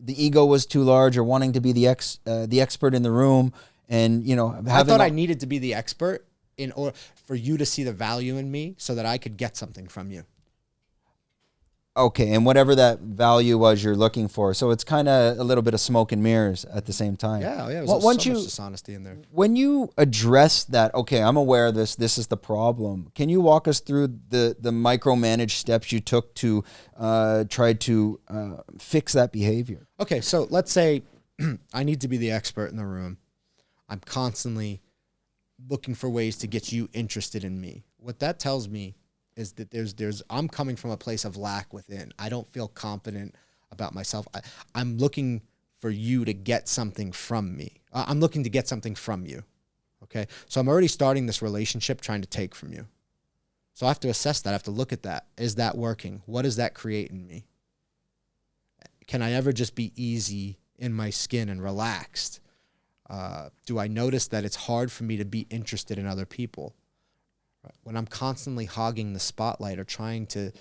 ego was too large, or wanting to be the expert in the room, and I thought I needed to be the expert in order for you to see the value in me, so that I could get something from you. Okay, and whatever that value was you're looking for, so it's kind of a little bit of smoke and mirrors at the same time. Yeah, there's so much dishonesty in there. When you address that, okay, I'm aware of this is the problem. Can you walk us through the micromanaged steps you took to try to fix that behavior? Okay, so let's say I need to be the expert in the room. I'm constantly looking for ways to get you interested in me. What that tells me is that I'm coming from a place of lack within. I don't feel confident about myself. I'm looking for you to get something from me. I'm looking to get something from you. Okay. So I'm already starting this relationship trying to take from you. So I have to assess that. I have to look at that. Is that working? What does that create in me? Can I ever just be easy in my skin and relaxed? Do I notice that it's hard for me to be interested in other people? When I'm constantly hogging the spotlight or trying to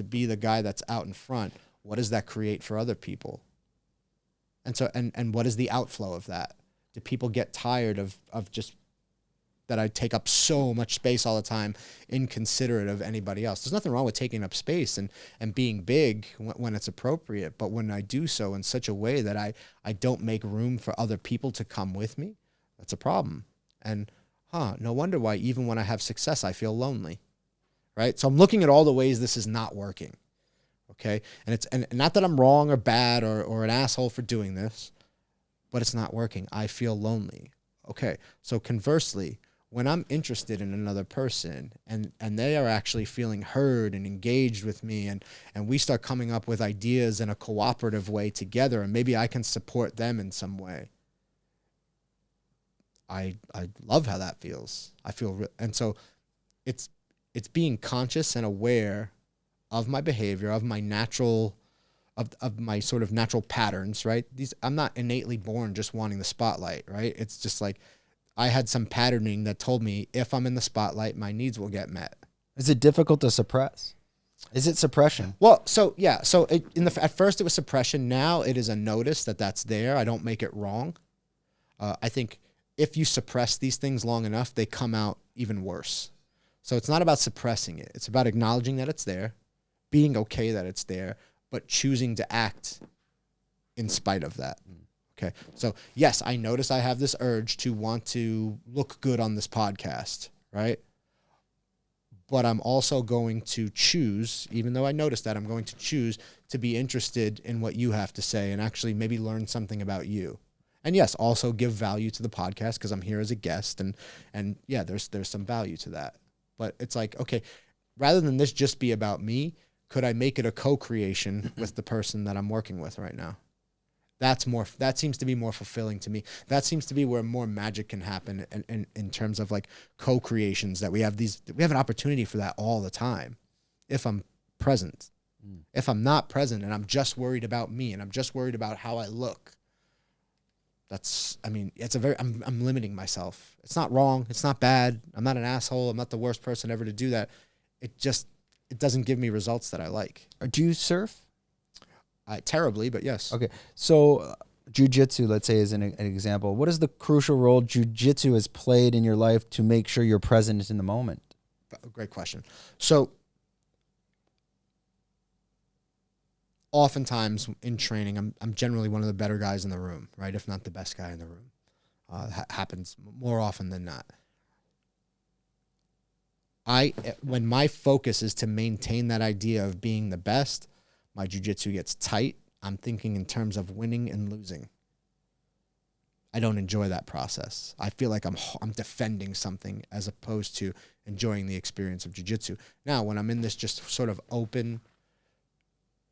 be the guy that's out in front, what does that create for other people? And so, and what is the outflow of that? Do people get tired of just that I take up so much space all the time, inconsiderate of anybody else? There's nothing wrong with taking up space and being big when it's appropriate, but when I do so in such a way that I don't make room for other people to come with me, that's a problem. And no wonder why even when I have success, I feel lonely, right? So I'm looking at all the ways this is not working, okay? And not that I'm wrong or bad or an asshole for doing this, but it's not working. I feel lonely. Okay, so conversely, when I'm interested in another person and they are actually feeling heard and engaged with me, and we start coming up with ideas in a cooperative way together, and maybe I can support them in some way, I love how that feels. I feel and so it's being conscious and aware of my behavior, of my natural of my sort of natural patterns, right? I'm not innately born just wanting the spotlight, right? It's just like I had some patterning that told me if I'm in the spotlight, my needs will get met. Is it difficult to suppress? Is it suppression? Well, so yeah, so at first it was suppression. Now it is a notice that that's there. I don't make it wrong. I think if you suppress these things long enough, they come out even worse. So it's not about suppressing it. It's about acknowledging that it's there, being okay that it's there, but choosing to act in spite of that. Okay. So yes, I notice I have this urge to want to look good on this podcast, right? But I'm also going to choose, even though I noticed that, I'm going to choose to be interested in what you have to say and actually maybe learn something about you. And yes, also give value to the podcast because I'm here as a guest, and yeah, there's some value to that. But it's like, okay, rather than this just be about me, could I make it a co-creation with the person that I'm working with right now? That seems to be more fulfilling to me. That seems to be where more magic can happen in terms of like co-creations, that we have an opportunity for that all the time if I'm present. If I'm not present and I'm just worried about me and I'm just worried about how I look, I'm limiting myself. It's not wrong. It's not bad. I'm not an asshole. I'm not the worst person ever to do that. It doesn't give me results that I like. Do you surf? Terribly, but yes. Okay. So jiu-jitsu, let's say, is an example. What is the crucial role jiu-jitsu has played in your life to make sure you're present in the moment? Great question. So oftentimes in training, I'm generally one of the better guys in the room, right? If not the best guy in the room. Happens more often than not. When my focus is to maintain that idea of being the best, my jiu-jitsu gets tight. I'm thinking in terms of winning and losing. I don't enjoy that process. I feel like I'm defending something as opposed to enjoying the experience of jiu-jitsu. Now, when I'm in this just sort of open,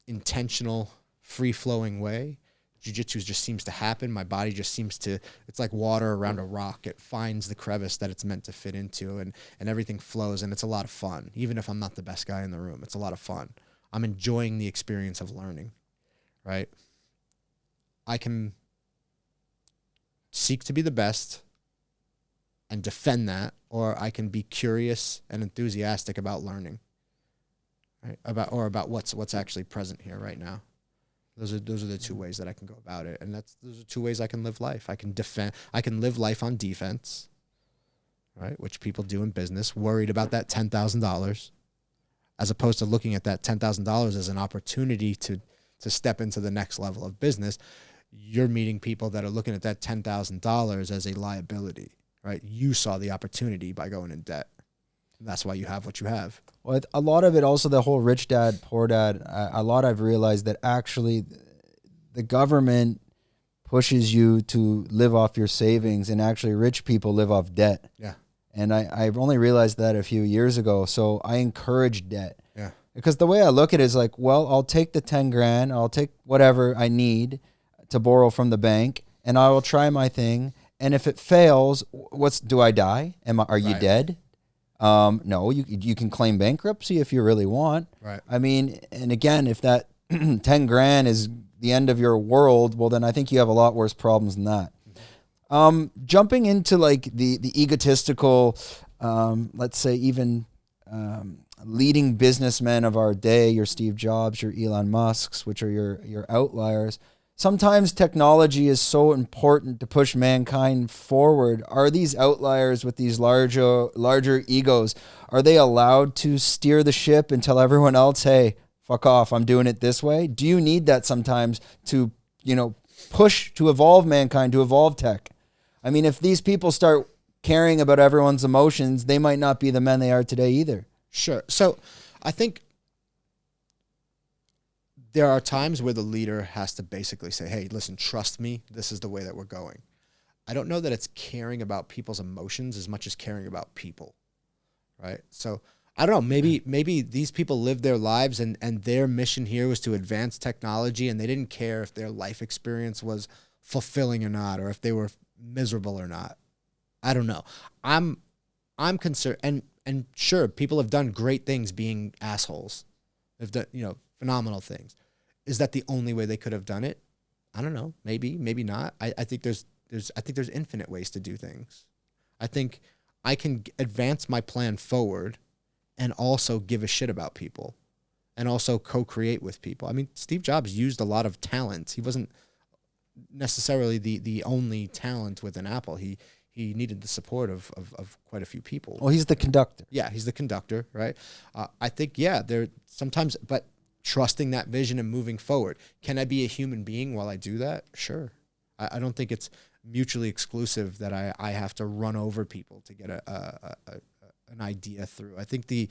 intentional, free-flowing way, jiu-jitsu just seems to happen. My body just seems to, it's like water around a rock. It finds the crevice that it's meant to fit into, and everything flows, and it's a lot of fun. Even if I'm not the best guy in the room, it's a lot of fun. I'm enjoying the experience of learning, right? I can seek to be the best and defend that, or I can be curious and enthusiastic about learning, right? About what's actually present here right now. Those are the two ways that I can go about it, and those are two ways I can live life. I can live life on defense, right? Which people do in business, worried about that $10,000. As opposed to looking at that $10,000 as an opportunity to step into the next level of business. You're meeting people that are looking at that $10,000 as a liability, right? You saw the opportunity by going in debt. And that's why you have what you have. Well, a lot of it also, the whole rich dad, poor dad, a lot I've realized that actually the government pushes you to live off your savings, and actually rich people live off debt. Yeah. And I've only realized that a few years ago. So I encourage debt. Yeah. Because the way I look at it is like, well, I'll take the 10 grand, I'll take whatever I need to borrow from the bank, and I will try my thing. And if it fails, do I die? Are you dead? No, you can claim bankruptcy if you really want. Right. I mean, and again, if that 10 grand is the end of your world, well, then I think you have a lot worse problems than that. Jumping into like the egotistical, let's say even leading businessmen of our day, your Steve Jobs, your Elon Musks, which are your outliers. Sometimes technology is so important to push mankind forward. Are these outliers with these larger egos, are they allowed to steer the ship and tell everyone else, hey, fuck off, I'm doing it this way? Do you need that sometimes to, push, to evolve mankind, to evolve tech? I mean, if these people start caring about everyone's emotions, they might not be the men they are today either. Sure. So I think there are times where the leader has to basically say, hey, listen, trust me. This is the way that we're going. I don't know that it's caring about people's emotions as much as caring about people, right? So I don't know, maybe these people lived their lives and their mission here was to advance technology, and they didn't care if their life experience was fulfilling or not, or if they were miserable or not. I don't know. I'm concerned, and sure, people have done great things being assholes. They've done, phenomenal things. Is that the only way they could have done it? I don't know. Maybe not. I think there's infinite ways to do things. I think I can advance my plan forward and also give a shit about people and also co-create with people. I mean, Steve Jobs used a lot of talent. He wasn't necessarily the only talent within Apple. He needed the support of quite a few people. Well, he's the conductor. Yeah, he's the conductor, right? I think, there sometimes, but trusting that vision and moving forward. Can I be a human being while I do that? Sure. I don't think it's mutually exclusive that I have to run over people to get an idea through. I think the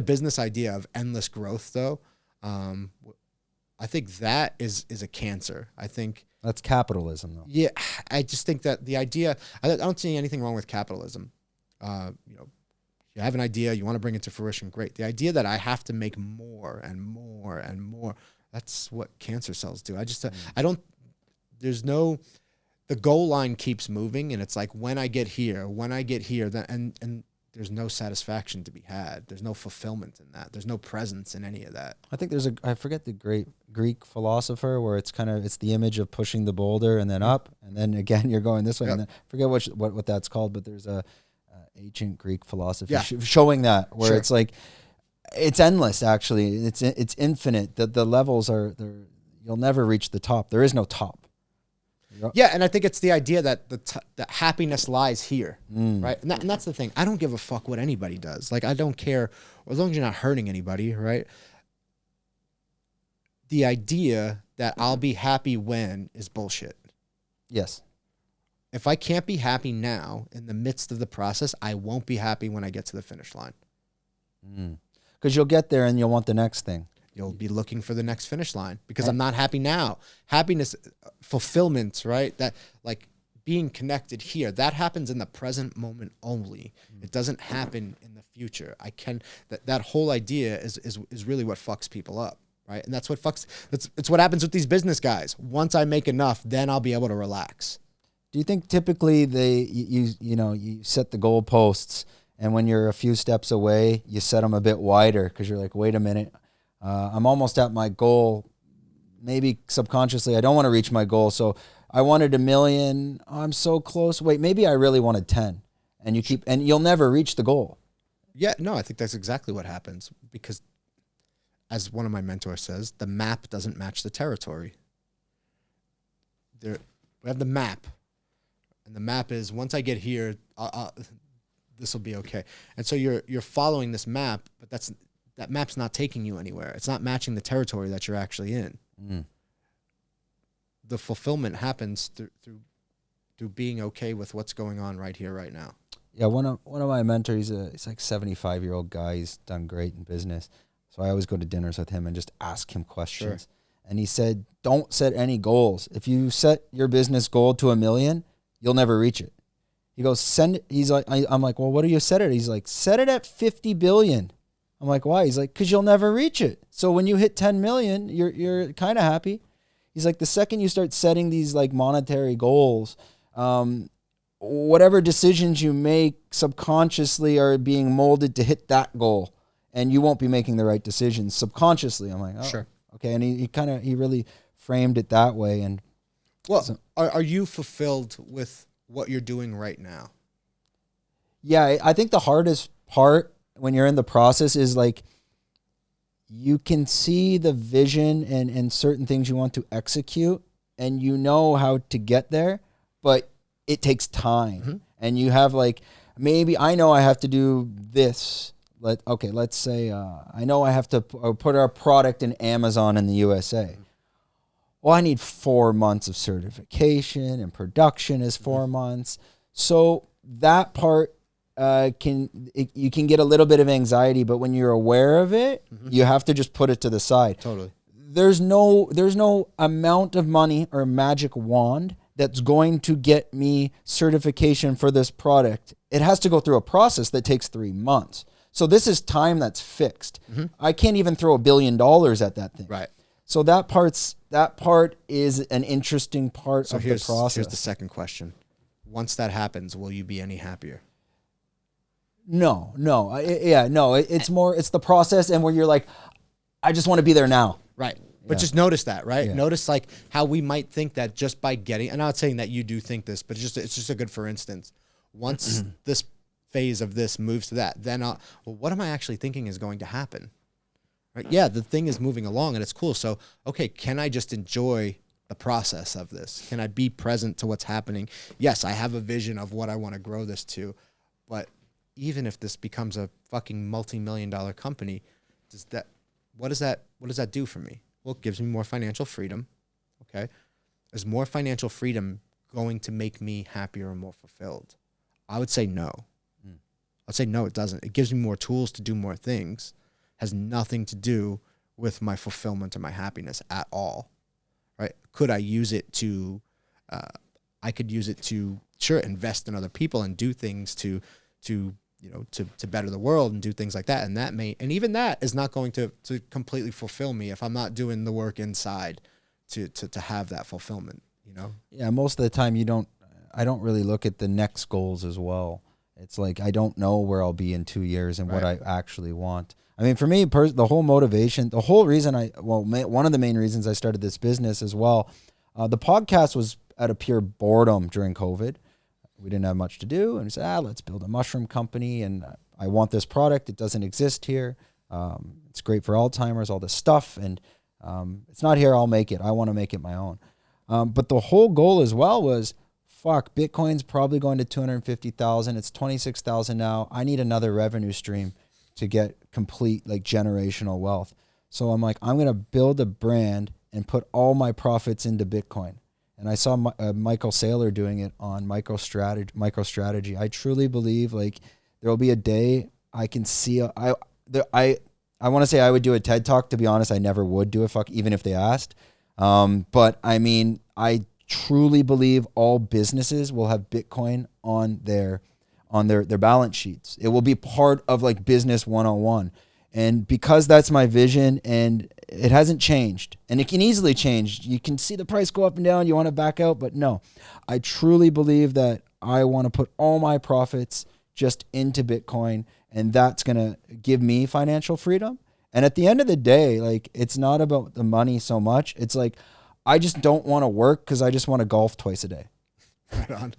business idea of endless growth, though, I think that is a cancer. I think that's capitalism, though. Yeah, I just think that the idea. I don't see anything wrong with capitalism. You have an idea, you want to bring it to fruition, great. The idea that I have to make more and more and more, that's what cancer cells do. I don't. There's no. The goal line keeps moving, and it's like when I get here, then and there's no satisfaction to be had. There's no fulfillment in that. There's no presence in any of that. I think I forget the great Greek philosopher where it's the image of pushing the boulder and then up, and then again you're going this way. Yep. And then I forget what that's called, but there's a ancient Greek philosophy showing that where it's like it's endless. Actually, it's infinite. The levels are there. You'll never reach the top. There is no top. Yeah, and I think it's the idea that that happiness lies here, right? And that's the thing. I don't give a fuck what anybody does. Like, I don't care, as long as you're not hurting anybody, right? The idea that I'll be happy when is bullshit. Yes. If I can't be happy now in the midst of the process, I won't be happy when I get to the finish line. Because you'll get there and you'll want the next thing. You'll be looking for the next finish line because I'm not happy now. Happiness, fulfillment, right? That, like, being connected here, that happens in the present moment only. It doesn't happen in the future. That whole idea is really what fucks people up, right? And that's what it's what happens with these business guys. Once I make enough, then I'll be able to relax. Do you think typically you set the goalposts, and when you're a few steps away, you set them a bit wider because you're like, wait a minute, I'm almost at my goal. Maybe subconsciously, I don't want to reach my goal. So I wanted 1 million. Oh, I'm so close. Wait, maybe I really wanted 10. And you'll never reach the goal. Yeah, no, I think that's exactly what happens because, as one of my mentors says, the map doesn't match the territory. We have the map. And the map is, once I get here, this will be okay. And so you're following this map, but that map's not taking you anywhere. It's not matching the territory that you're actually in. The fulfillment happens through being okay with what's going on right here, right now. Yeah, one of my mentors, he's like 75-year-old guy. He's done great in business. So I always go to dinners with him and just ask him questions. Sure. And he said, don't set any goals. If you set your business goal to 1 million, you'll never reach it. He goes, send it. He's like, I'm like, well, what do you set it? He's like, set it at 50 billion. I'm like, why? He's like, because you'll never reach it. So when you hit 10 million, you're kind of happy. He's like, the second you start setting these like monetary goals, whatever decisions you make subconsciously are being molded to hit that goal, and you won't be making the right decisions subconsciously. I'm like, oh, sure. Okay. And he really framed it that way. And well, so, are you fulfilled with what you're doing right now? Yeah, I think the hardest part when you're in the process is like you can see the vision and certain things you want to execute, and you know how to get there, but it takes time. Mm-hmm. And you have like, maybe I know I have to do this. Let's say I know I have to put our product in Amazon in the USA. Well, I need 4 months of certification, and production is 4 months. So that part you can get a little bit of anxiety, but when you're aware of it, you have to just put it to the side. Totally. There's no amount of money or magic wand that's going to get me certification for this product, it has to go through a process that takes 3 months. So this is time that's fixed. I can't even throw $1 billion at that thing. Right. So that part is an interesting part of the process. Here's the second question. Once that happens, will you be any happier? No. It's more, it's the process, and where you're like, I just want to be there now. Right. But just notice that, right? Yeah. Notice like how we might think that just by getting, I'm not saying that you do think this, but it's just a good for instance. Once this phase of this moves to that, then well, what am I actually thinking is going to happen? Right? Yeah, the thing is moving along and it's cool. So, okay, can I just enjoy the process of this? Can I be present to what's happening? Yes, I have a vision of what I want to grow this to, but even if this becomes a fucking multi-million-dollar company, what does that do for me? Well, it gives me more financial freedom. Okay. Is more financial freedom going to make me happier and more fulfilled? I would say no. I'd say no, it doesn't. It gives me more tools to do more things. Has nothing to do with my fulfillment or my happiness at all. Right? Could I use it to, I could use it to, sure, invest in other people and do things to better the world and do things like that. And even that is not going to completely fulfill me if I'm not doing the work inside to have that fulfillment, you know? Yeah. Most of the time I don't really look at the next goals as well. It's like, I don't know where I'll be in 2 years and what I actually want. I mean, for me, the whole motivation, the whole reason one of the main reasons I started this business as well, the podcast was out of pure boredom during COVID. We didn't have much to do, and we said, let's build a mushroom company, and I want this product. It doesn't exist here. It's great for Alzheimer's, all this stuff, and it's not here. I'll make it. I want to make it my own. But the whole goal as well was, Bitcoin's probably going to 250,000. It's 26,000 now. I need another revenue stream to get complete like generational wealth. So I'm like, I'm going to build a brand and put all my profits into Bitcoin. And I saw Michael Saylor doing it on MicroStrategy. I truly believe like there will be a day I can see. I want to say I would do a TED Talk. To be honest, I never would do a even if they asked. But I mean, I truly believe all businesses will have Bitcoin on their balance sheets. It will be part of like business 101. And because that's my vision and it hasn't changed, and it can easily change. You can see the price go up and down. You want to back out, but no, I truly believe that I want to put all my profits just into Bitcoin, and that's going to give me financial freedom. And at the end of the day, like, it's not about the money so much. It's like, I just don't want to work because I just want to golf twice a day. Right on.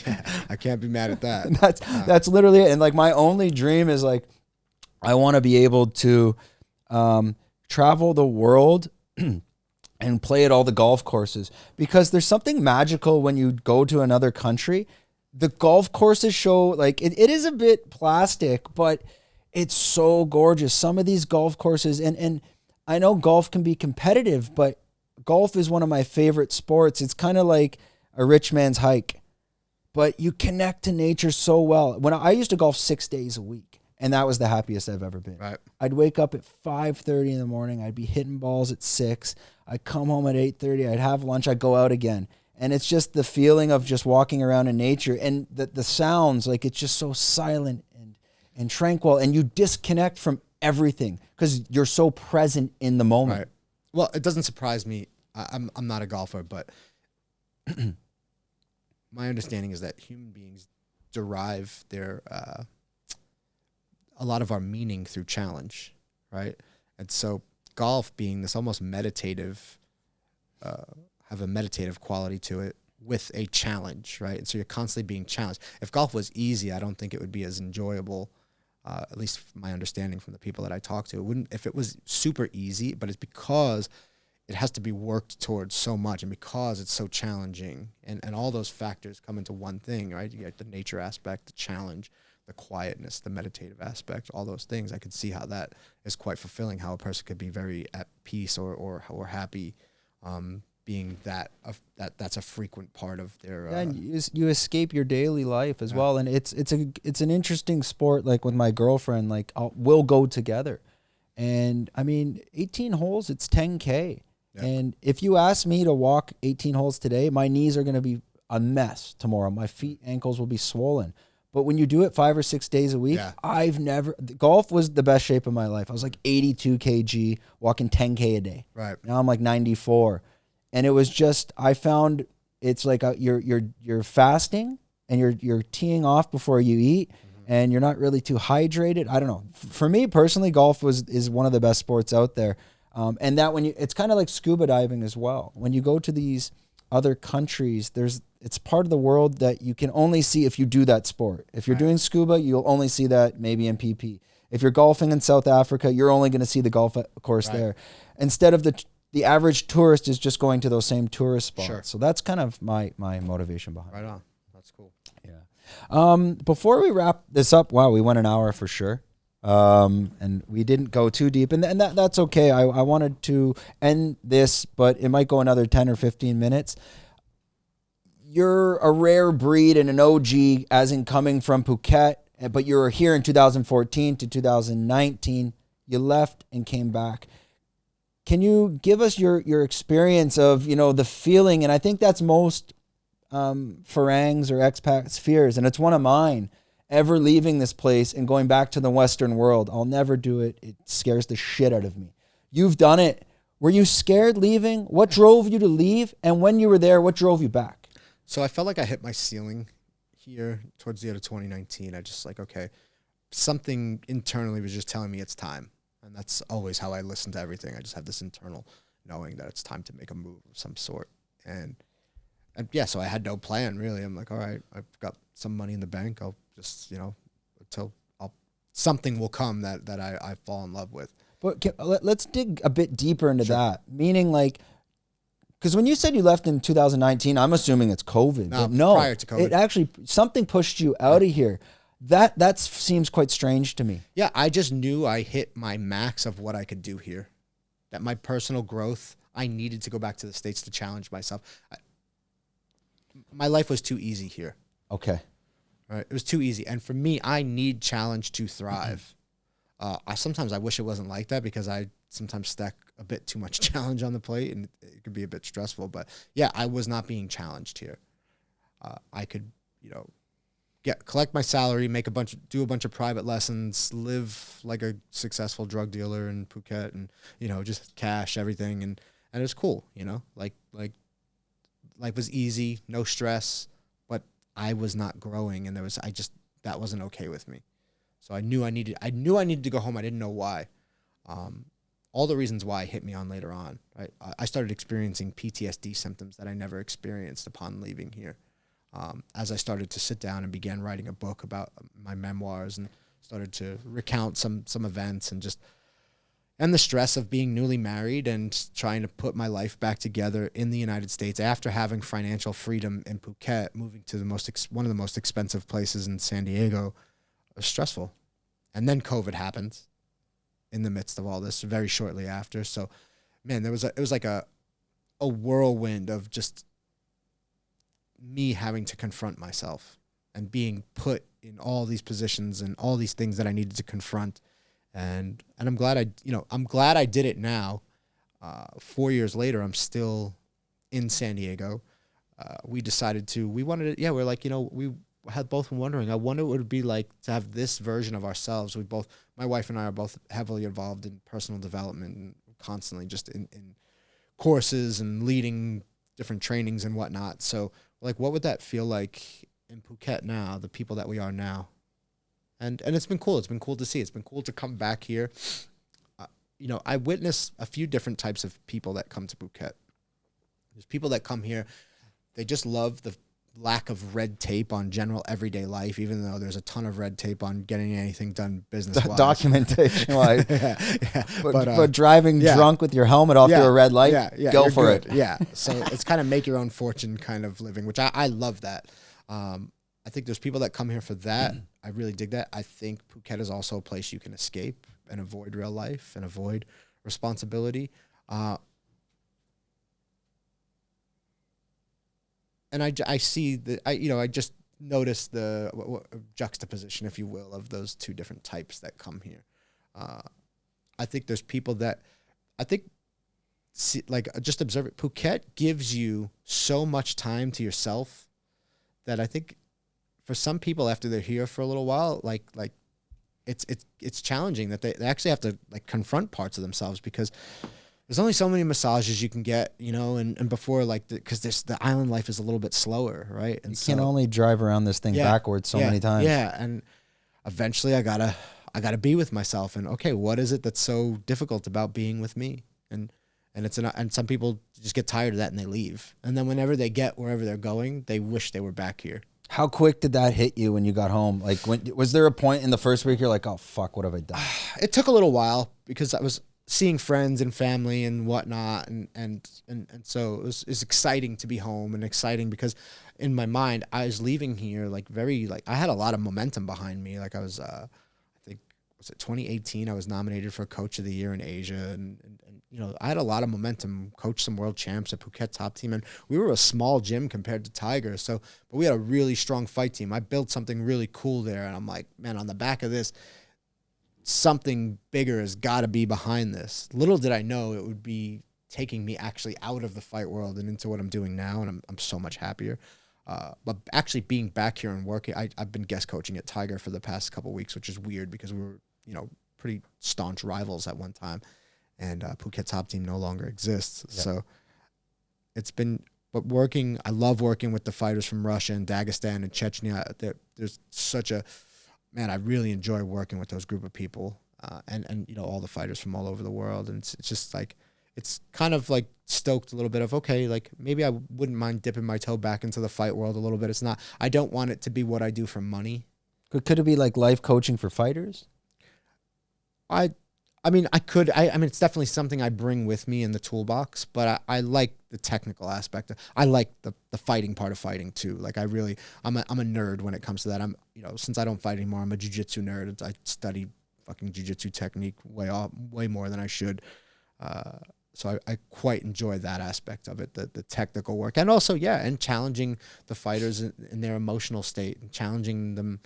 Yeah, I can't be mad at that. That's literally it. And like, my only dream is like, I want to be able to travel the world and play at all the golf courses, because there's something magical when you go to another country. The golf courses show like it is a bit plastic, but it's so gorgeous. Some of these golf courses, and I know golf can be competitive, but golf is one of my favorite sports. It's kind of like a rich man's hike, but you connect to nature so well. When I used to golf 6 days a week, and that was the happiest I've ever been. Right. I'd wake up at 5:30 in the morning. I'd be hitting balls at 6. I'd come home at 8:30. I'd have lunch. I'd go out again. And it's just the feeling of just walking around in nature, and the sounds, like, it's just so silent and tranquil, and you disconnect from everything because you're so present in the moment. Right. Well, it doesn't surprise me. I'm not a golfer, but my understanding is that human beings derive their a lot of our meaning through challenge, right? And so golf, being this almost meditative, have a meditative quality to it with a challenge, right? And so you're constantly being challenged. If golf was easy, I don't think it would be as enjoyable, at least my understanding from the people that I talk to. It wouldn't, if it was super easy, but it's because it has to be worked towards so much, and because it's so challenging, and all those factors come into one thing, right? You get the nature aspect, the challenge, the quietness, the meditative aspect, all those things. I could see how that is quite fulfilling, how a person could be very at peace or happy, being that's a frequent part of their. And you escape your daily life as well, and it's an interesting sport. Like with my girlfriend, like we'll go together, and I mean 18 holes, it's 10K, Yeah. And if you ask me to walk 18 holes today, my knees are going to be a mess tomorrow. My feet, ankles will be swollen. But when you do it 5 or 6 days a week, golf was the best shape of my life. I was like 82 kg, walking 10K a day. Right. Now I'm like 94. And it was just, I found it's like you're fasting and you're teeing off before you eat, and you're not really too hydrated. I don't know. For me personally, golf is one of the best sports out there. And that it's kind of like scuba diving as well. When you go to these other countries, it's part of the world that you can only see if you do that sport. If you're doing scuba, you'll only see that maybe in PP. If you're golfing in South Africa, you're only going to see the golf course there. Instead of the average tourist is just going to those same tourist spots. Sure. So that's kind of my motivation behind it. Right on. That's cool. Yeah. Before we wrap this up, wow, we went an hour for sure. And we didn't go too deep, and that's okay. I wanted to end this, but it might go another 10 or 15 minutes. You're a rare breed and an OG, as in coming from Phuket, but you were here in 2014 to 2019. You left and came back. Can you give us your experience of, the feeling? And I think that's most Farangs or expats' fears, and it's one of mine, ever leaving this place and going back to the Western world. I'll never do it. It scares the shit out of me. You've done it. Were you scared leaving? What drove you to leave? And when you were there, what drove you back? So I felt like I hit my ceiling here towards the end of 2019. I just okay, something internally was just telling me it's time. And that's always how I listen to everything. I just have this internal knowing that it's time to make a move of some sort. And yeah, so I had no plan really. I'm like, all right, I've got some money in the bank. I'll just, until something will come that I fall in love with. But let's dig a bit deeper into that. Meaning because when you said you left in 2019, I'm assuming it's COVID. No, prior to COVID. It actually, something pushed you out of here. That seems quite strange to me. Yeah, I just knew I hit my max of what I could do here. That my personal growth, I needed to go back to the States to challenge myself. My life was too easy here. Okay. Right? It was too easy. And for me, I need challenge to thrive. Sometimes I wish it wasn't like that, because I sometimes stack a bit too much challenge on the plate, and it could be a bit stressful. But yeah, I was not being challenged here. I could, collect my salary, do a bunch of private lessons, live like a successful drug dealer in Phuket, and just cash everything, and it was cool. Like life was easy, no stress, but I was not growing, and that wasn't okay with me. So I knew I needed to go home. I didn't know why. All the reasons why hit me on later on. Right? I started experiencing PTSD symptoms that I never experienced upon leaving here. As I started to sit down and began writing a book about my memoirs, and started to recount some events, and the stress of being newly married and trying to put my life back together in the United States after having financial freedom in Phuket, moving to one of the most expensive places in San Diego, was stressful. And then COVID happened in the midst of all this, very shortly after. So, man, it was like a whirlwind of just me having to confront myself and being put in all these positions and all these things that I needed to confront. And I'm glad I did it now. 4 years later, I'm still in San Diego. We we're like, we had both been wondering, I wonder what it would be like to have this version of ourselves. My wife and I are both heavily involved in personal development, and constantly just in courses and leading different trainings and whatnot. So like, what would that feel like in Phuket now, the people that we are now? And it's been cool. It's been cool to see. It's been cool to come back here. I witness a few different types of people that come to Phuket. There's people that come here, they just love the lack of red tape on general everyday life, even though there's a ton of red tape on getting anything done business-wise. Documentation-wise. Yeah. But driving drunk with your helmet off to a red light, go for it. Yeah. So it's kind of make your own fortune kind of living, which I love that. I think there's people that come here for that. I really dig that. I think Phuket is also a place you can escape and avoid real life and avoid responsibility. And I see that I just noticed the juxtaposition, if you will, of those two different types that come here. I think there's people that just observe it. Phuket gives you so much time to yourself that I think for some people after they're here for a little while, like it's challenging that they actually have to like confront parts of themselves because there's only so many massages you can get, you know, and before like because the island life is a little bit slower, right? And you can only drive around this thing backwards so many times. Yeah, and eventually I gotta be with myself and okay, what is it that's so difficult about being with me? And some people just get tired of that and they leave. And then whenever they get wherever they're going, they wish they were back here. How quick did that hit you when you got home? Like, was there a point in the first week you're like, oh fuck, what have I done? It took a little while because I was seeing friends and family and whatnot, and so it was exciting to be home and exciting because in my mind I was leaving here like I had a lot of momentum behind me. Like I was, I think was it 2018? I was nominated for Coach of the Year in Asia, and you know I had a lot of momentum. Coached some world champs at Phuket top team, and we were a small gym compared to Tiger. So, but we had a really strong fight team. I built something really cool there, and I'm like, man, on the back of this, something bigger has got to be behind this. Little did I know it would be taking me actually out of the fight world and into what I'm doing now, and I'm so much happier. But actually being back here and working, I've been guest coaching at Tiger for the past couple of weeks, which is weird because we were, you know, pretty staunch rivals at one time, and Phuket top team no longer exists. Yep. So it's been, but working, I love working with the fighters from Russia and Dagestan and Chechnya. There's such a, man, I really enjoy working with those group of people, and you know, all the fighters from all over the world. And it's just like, it's kind of like stoked a little bit of, okay, like maybe I wouldn't mind dipping my toe back into the fight world a little bit. It's not, I don't want it to be what I do for money. Could it be like life coaching for fighters? I mean, I mean, it's definitely something I bring with me in the toolbox, but I like the technical aspect. I like the fighting part of fighting too. Like I'm a nerd when it comes to that. You know, since I don't fight anymore, I'm a jiu-jitsu nerd. I study fucking jiu-jitsu technique way more than I should. So I quite enjoy that aspect of it, the technical work. And also, and challenging the fighters in their emotional state and challenging them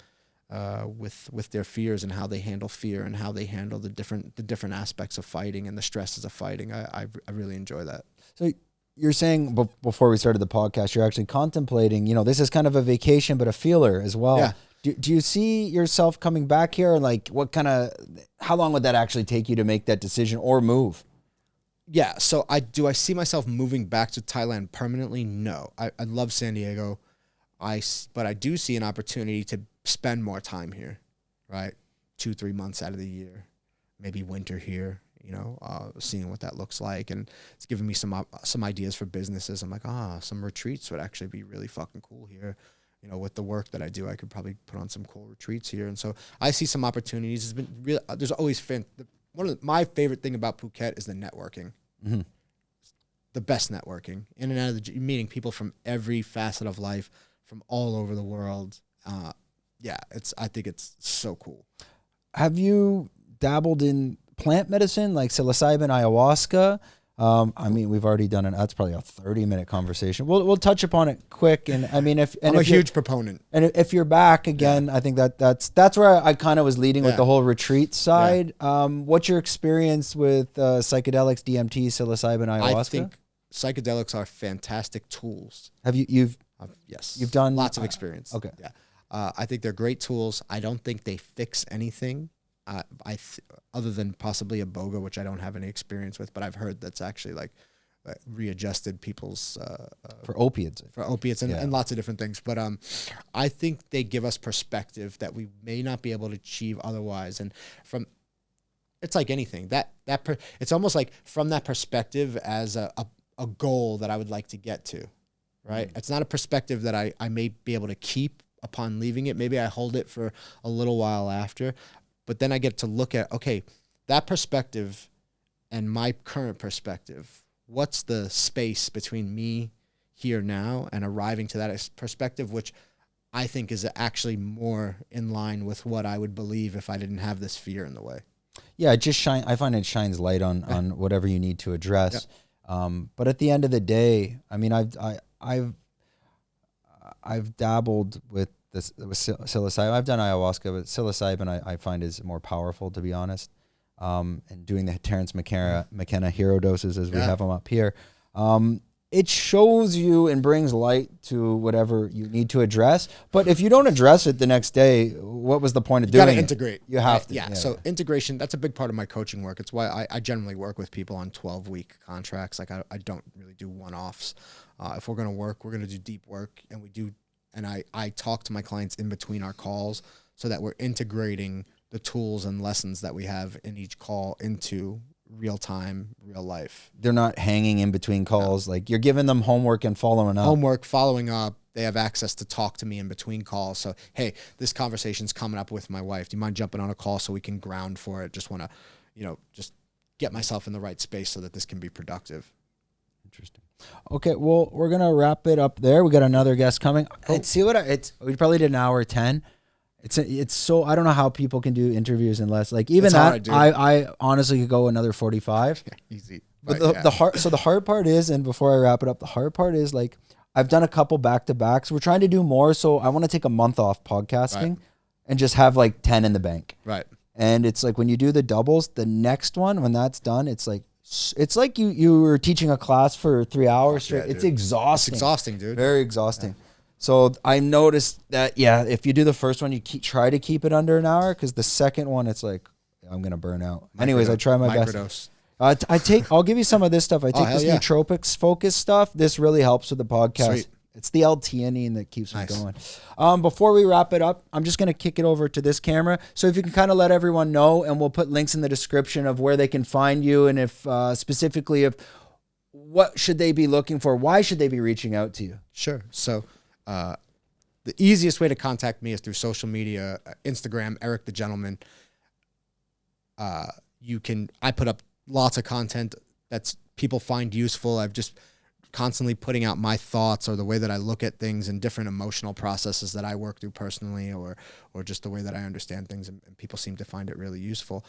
with their fears and how they handle fear and how they handle the different aspects of fighting and the stresses of fighting. I really enjoy that. So you're saying before we started the podcast, you're actually contemplating, you know, this is kind of a vacation, but a feeler as well. Yeah. Do you see yourself coming back here? Like how long would that actually take you to make that decision or move? Yeah. So I see myself moving back to Thailand permanently? No, I love San Diego. But I do see an opportunity to spend more time here, right? 2-3 months out of the year, maybe winter here, you know, seeing what that looks like. And it's giving me some ideas for businesses. I'm like, some retreats would actually be really fucking cool here. You know, with the work that I do, I could probably put on some cool retreats here. And so I see some opportunities. It's been real. There's always my favorite thing about Phuket is the networking. Mm-hmm. The best networking in and out of meeting people from every facet of life, from all over the world. I think it's so cool. Have you dabbled in plant medicine like psilocybin, ayahuasca? I mean, we've already done that's probably a 30-minute conversation. We'll touch upon it quick. And I mean, I'm a huge proponent. And if you're back again, I think that's where I kind of was leading with the whole retreat side. Yeah. What's your experience with psychedelics, DMT, psilocybin, ayahuasca? I think psychedelics are fantastic tools. Yes. You've done lots of experience. Okay. Yeah. I think they're great tools. I don't think they fix anything. Other than possibly a boga, which I don't have any experience with, but I've heard that's actually like readjusted people's for opiates and lots of different things. But I think they give us perspective that we may not be able to achieve otherwise. And it's like anything it's almost like from that perspective as a goal that I would like to get to. Right. Mm-hmm. It's not a perspective that I may be able to keep upon leaving it. Maybe I hold it for a little while after, but then I get to look at, okay, that perspective and my current perspective, what's the space between me here now and arriving to that perspective, which I think is actually more in line with what I would believe if I didn't have this fear in the way. Yeah. I find it shines light on whatever you need to address. Yeah. But at the end of the day, I mean, I've dabbled with psilocybin. I've done ayahuasca, but psilocybin I find is more powerful, to be honest. and doing the Terrence McKenna hero doses as we have them up here. It shows you and brings light to whatever you need to address. But if you don't address it the next day, what was the point of doing it? You got to integrate. You have to. Yeah. So integration, that's a big part of my coaching work. It's why I generally work with people on 12-week contracts. Like I don't really do one-offs. If we're going to work, we're going to do deep work. And I talk to my clients in between our calls so that we're integrating the tools and lessons that we have in each call into real time, real life. They're not hanging in between calls. Like you're giving them homework and following up. Following up. They have access to talk to me in between calls. So, hey, this conversation's coming up with my wife. Do you mind jumping on a call so we can ground for it? Just want to, just get myself in the right space so that this can be productive. Interesting. Okay, well, we're gonna wrap it up there. We got another guest coming. Cool. We probably did an hour 10. It's so I don't know how people can do interviews in less. Like even That's that, hard, I honestly could go another 45. Yeah, easy. But the hard part is, and before I wrap it up, the hard part is like I've done a couple back-to-backs. We're trying to do more, so I want to take a month off podcasting and just have like 10 in the bank. Right. And it's like when you do the doubles, the next one when that's done, it's like you were teaching a class for 3 hours straight. It's exhausting. It's exhausting, dude. Very exhausting. Yeah. So I noticed that, if you do the first one, you try to keep it under an hour because the second one, it's like, I'm going to burn out. Anyways, I try my best. I'll give you some of this stuff. I take this nootropics focus stuff. This really helps with the podcast. Sweet. It's the L-theanine that keeps me going. Before we wrap it up, I'm just going to kick it over to this camera. So if you can kind of let everyone know, and we'll put links in the description of where they can find you. And if specifically of what should they be looking for? Why should they be reaching out to you? Sure. So, the easiest way to contact me is through social media, Instagram, Eric the Gentleman. I put up lots of content that's people find useful. I've just constantly putting out my thoughts or the way that I look at things and different emotional processes that I work through personally, or just the way that I understand things, and people seem to find it really useful.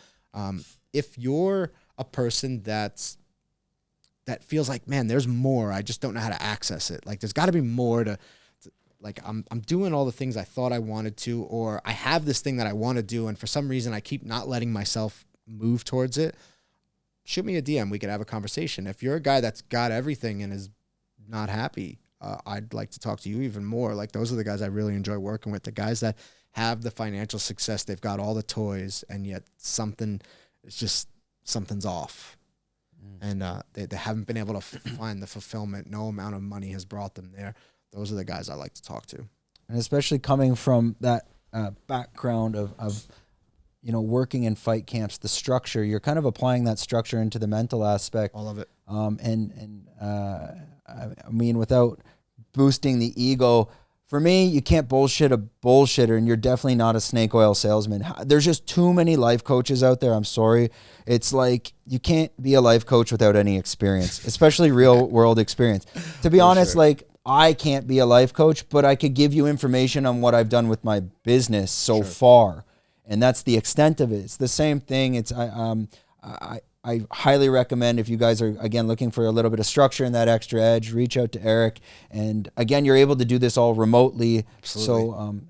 If you're a person that feels like, man, there's more, I just don't know how to access it. Like there's got to be more to like I'm doing all the things I thought I wanted to, or I have this thing that I want to do, and for some reason I keep not letting myself move towards it. Shoot me a DM. We could have a conversation. If you're a guy that's got everything and is not happy, I'd like to talk to you even more. Like those are the guys I really enjoy working with. The guys that have the financial success, they've got all the toys, and yet something's off. And they haven't been able to find the fulfillment. No amount of money has brought them there. Those are the guys I like to talk to. And especially coming from that background of working in fight camps, the structure, you're kind of applying that structure into the mental aspect. All of it. I mean, without boosting the ego, for me, you can't bullshit a bullshitter, and you're definitely not a snake oil salesman. There's just too many life coaches out there. I'm sorry. It's like you can't be a life coach without any experience, especially real world experience. To be honest, like I can't be a life coach, but I could give you information on what I've done with my business so far. And that's the extent of it. It's the same thing. I highly recommend, if you guys are, again, looking for a little bit of structure and that extra edge, reach out to Eric. And again, you're able to do this all remotely. Absolutely. So,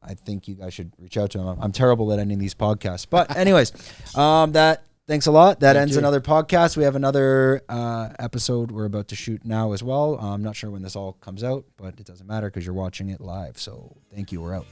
I think you guys should reach out to him. I'm terrible at ending these podcasts. But anyways, thanks a lot. That ends another podcast. We have another episode we're about to shoot now as well. I'm not sure when this all comes out, but it doesn't matter because you're watching it live. So thank you. We're out.